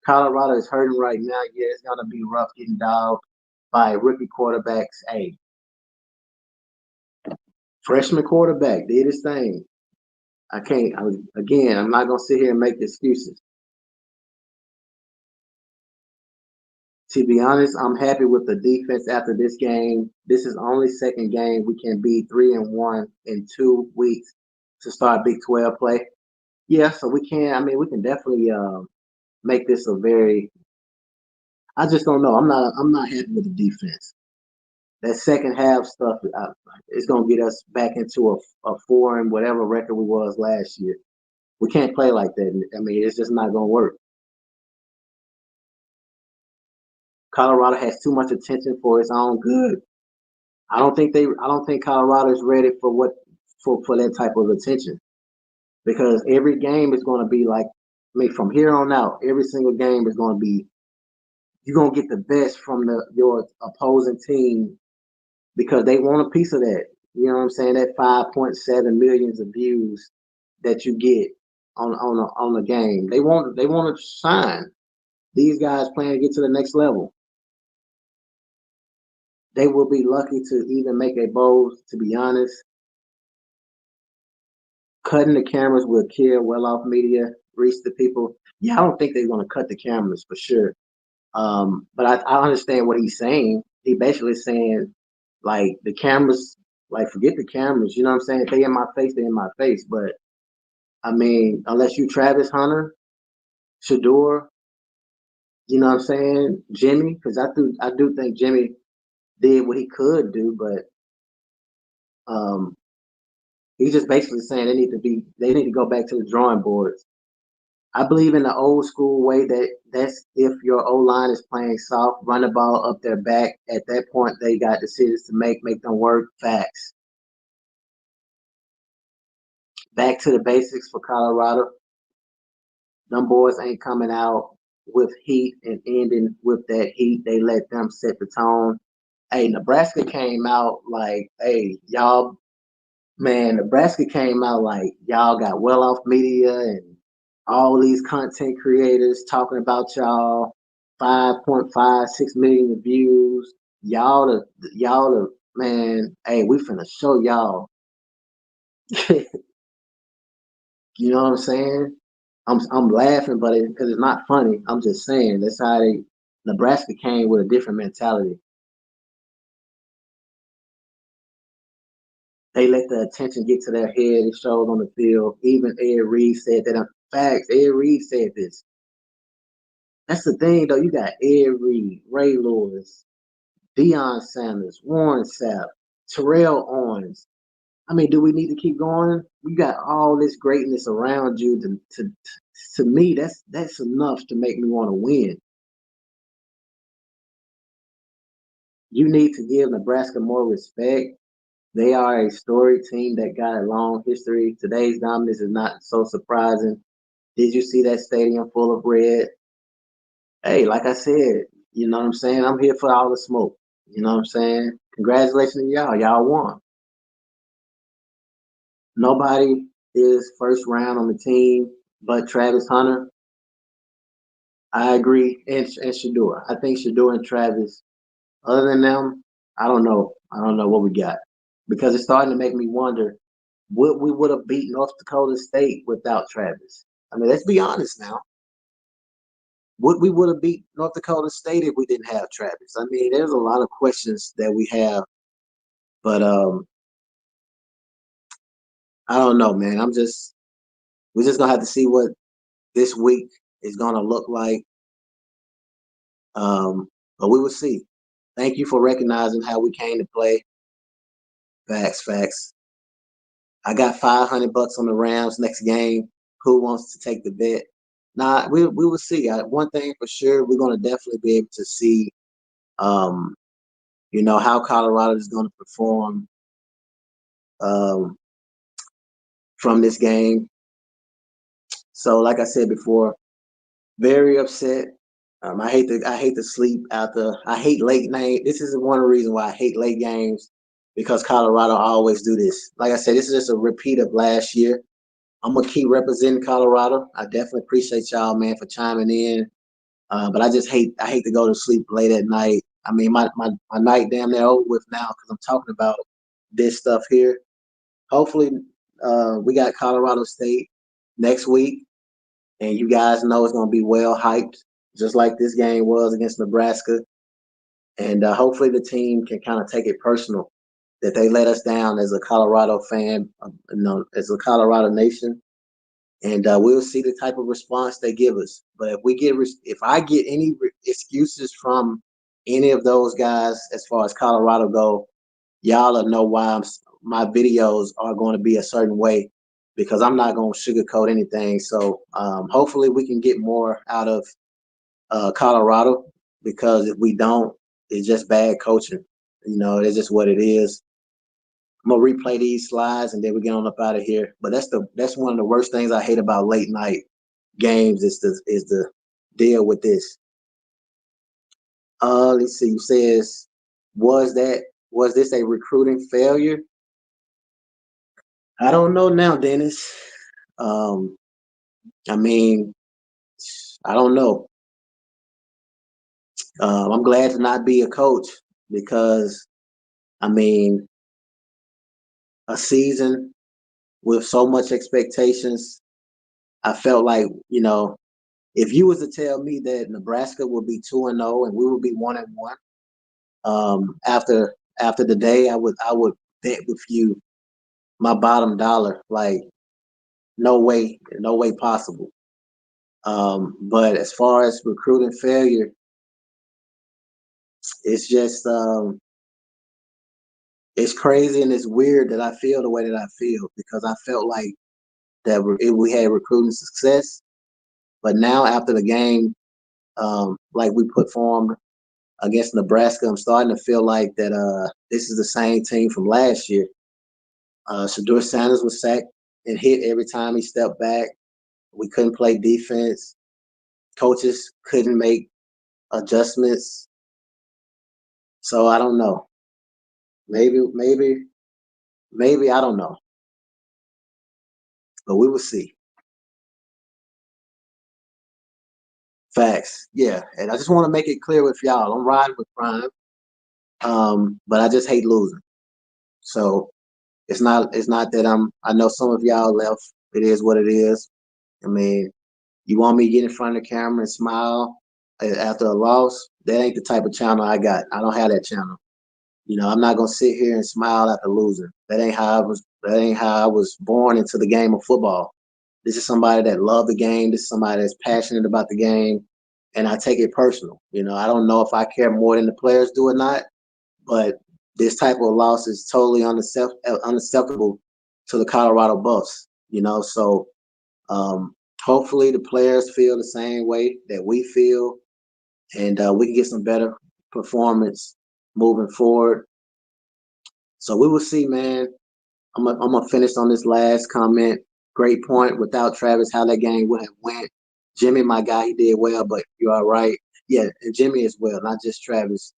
Colorado is hurting right now. Yeah, it's gonna be rough getting dogged by rookie quarterbacks. Hey, freshman quarterback did his thing. I can't. Again, I'm not gonna sit here and make excuses. To be honest, I'm happy with the defense after this game. This is only second game we can be 3-1 in 2 weeks to start Big 12 play. Yeah, so we can. I mean, we can definitely make this a very. I just don't know. I'm not happy with the defense. That second half stuff is gonna get us back into a 4 and whatever record we was last year. We can't play like that. I mean, it's just not gonna work. Colorado has too much attention for its own good. I don't think Colorado is ready for for that type of attention because every game is going to be like, I mean, from here on out, every single game is going to be you're going to get the best from your opposing team because they want a piece of that. You know what I'm saying? That 5.7 millions of views that you get on the game, they want to shine. These guys playing to get to the next level. They will be lucky to even make a bowl. To be honest, cutting the cameras will kill well-off media, reach the people. Yeah, I don't think they're going to cut the cameras for sure. But I understand what he's saying. He basically saying, like, the cameras, like, forget the cameras. You know what I'm saying? If they in my face, they in my face. But, I mean, unless you Travis Hunter, Shador, you know what I'm saying? Jimmy, because I do think Jimmy did what he could do, but um, he's just basically saying they need to go back to the drawing boards. I believe in the old school way that's if your O line is playing soft, run the ball up their back. At that point, they got decisions to make them work. Facts. Back to the basics for Colorado. Them boys ain't coming out with heat and ending with that heat. They let them set the tone. Hey, Nebraska came out like, hey, y'all, man, Nebraska came out like y'all got well off media and all these content creators talking about y'all, 5.56 million views. Y'all the man, hey, we finna show y'all. You know what I'm saying? I'm laughing, but because it's not funny. I'm just saying that's how Nebraska came with a different mentality. They let the attention get to their head. It shows on the field. Even Ed Reed said that. In fact, Ed Reed said this. That's the thing, though. You got Ed Reed, Ray Lewis, Deion Sanders, Warren Sapp, Terrell Owens. I mean, do we need to keep going? We got all this greatness around you. To me, that's enough to make me want to win. You need to give Nebraska more respect. They are a storied team that got a long history. Today's dominance is not so surprising. Did you see that stadium full of red? Hey, like I said, you know what I'm saying? I'm here for all the smoke. You know what I'm saying? Congratulations to y'all. Y'all won. Nobody is first round on the team but Travis Hunter. I agree. And Shador. I think Shador and Travis, other than them, I don't know. I don't know what we got. Because it's starting to make me wonder what we would have beat North Dakota State without Travis. I mean, let's be honest now. Would we would have beat North Dakota State if we didn't have Travis? I mean, there's a lot of questions that we have, but I don't know, man. We're just gonna have to see what this week is gonna look like. But we will see. Thank you for recognizing how we came to play. Facts, facts. I got $500 on the Rams next game. Who wants to take the bet? Nah, we will see. One thing for sure, we're gonna definitely be able to see, um, how Colorado is going to perform um, from this game. So, like I said before, very upset. I hate to sleep after. I hate late night. This is one of the reasons why I hate late games because Colorado always do this. Like I said, this is just a repeat of last year. I'm gonna keep representing Colorado. I definitely appreciate y'all, man, for chiming in. But I hate to go to sleep late at night. I mean, my night damn near over with now because I'm talking about this stuff here. Hopefully, we got Colorado State next week, and you guys know it's going to be well hyped, just like this game was against Nebraska. And hopefully, the team can kind of take it personal that they let us down as a Colorado fan, as a Colorado nation. And we'll see the type of response they give us. But if I get any excuses from any of those guys as far as Colorado go, y'all will know why my videos are going to be a certain way because I'm not going to sugarcoat anything. So hopefully we can get more out of Colorado because if we don't, it's just bad coaching. It's just what it is. I'm gonna replay these slides and then we get on up out of here. But that's one of the worst things I hate about late night games is the deal with this. Let's see. You says was this a recruiting failure? I don't know now, Dennis. Um, I mean, I don't know. I'm glad to not be a coach because I mean a season with so much expectations. I felt like if you was to tell me that Nebraska would be 2-0 and we would be 1-1, after the day, I would bet with you my bottom dollar. Like no way possible. But as far as recruiting failure, it's just it's crazy and it's weird that I feel the way that I feel because I felt like that we had recruiting success, but now after the game, like we performed against Nebraska, I'm starting to feel like that this is the same team from last year. Shador Sanders was sacked and hit every time he stepped back. We couldn't play defense. Coaches couldn't make adjustments. So I don't know. Maybe I don't know. But we will see. Facts. Yeah. And I just want to make it clear with y'all. I'm riding with Prime. But I just hate losing. So it's not that I know some of y'all left. It is what it is. I mean, you want me to get in front of the camera and smile after a loss? That ain't the type of channel I got. I don't have that channel. I'm not gonna sit here and smile after losing. That ain't how I was born into the game of football. This is somebody that loved the game. This is somebody that's passionate about the game, and I take it personal. I don't know if I care more than the players do or not, but this type of loss is totally unacceptable to the Colorado Buffs. So hopefully the players feel the same way that we feel, and we can get some better performance moving forward. So we will see, man. I'm gonna finish on this last comment. Great point. Without Travis, how that game would have went. Jimmy, my guy, he did well, but you are right. Yeah, and Jimmy as well, not just Travis.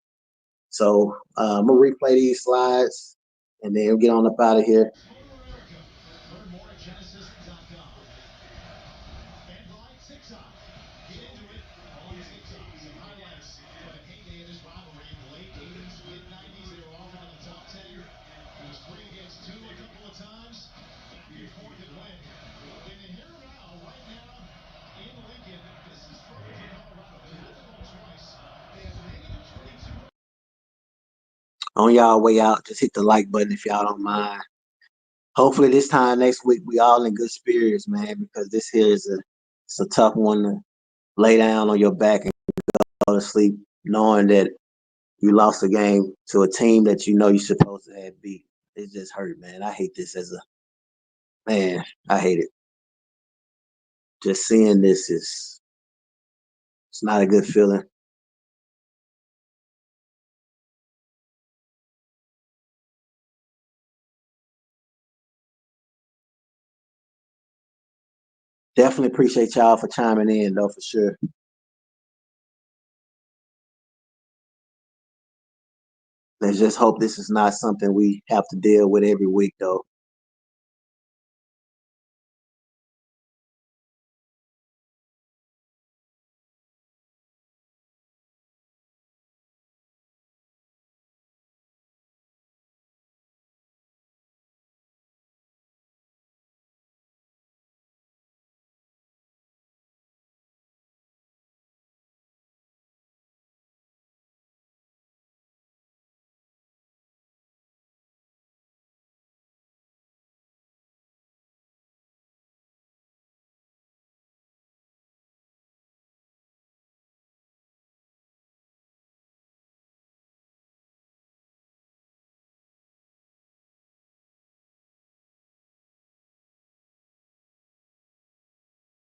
So I'm gonna replay these slides and then get on up out of here. America. Learn more at Genesis.com. And by TikTok. Get into it on TikTok. Some highlights from the heyday of this rivalry in the late 80s, mid-90s. They were often in the top 10. It was 3-2 a couple of times before it could win. And here now, right now, in Lincoln, this is Rivalry, Colorado. They had the ball twice. They have negative 22. On y'all way out, just hit the like button if y'all don't mind. Hopefully this time next week we all in good spirits, man, because this here is it's a tough one to lay down on your back and go to sleep knowing that you lost a game to a team that you know you're supposed to have beat. It just hurt, man. I hate this as a man. I hate it. Just seeing this it's not a good feeling. Definitely appreciate y'all for chiming in, though, for sure. Let's just hope this is not something we have to deal with every week, though.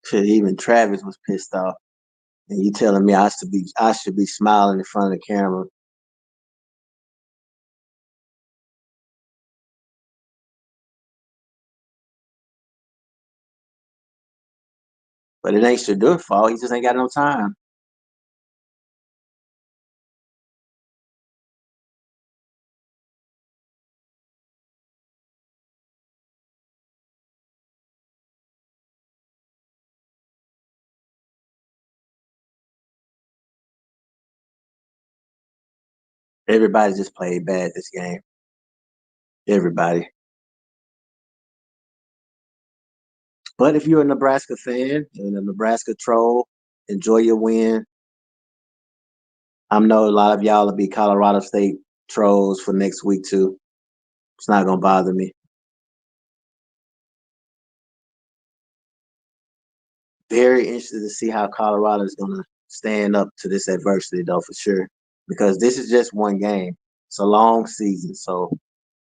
Shit, even Travis was pissed off. And you telling me I should be smiling in front of the camera. But it ain't Shadur's fault. He just ain't got no time. Everybody just played bad this game. Everybody. But if you're a Nebraska fan and a Nebraska troll, enjoy your win. I know a lot of y'all will be Colorado State trolls for next week too. It's not gonna bother me. Very interested to see how Colorado is gonna stand up to this adversity, though, for sure. Because this is just one game. It's a long season, so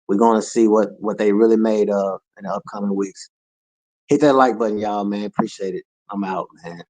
we're gonna see what they really made of in the upcoming weeks. Hit that like button, y'all, man. Appreciate it. I'm out, man.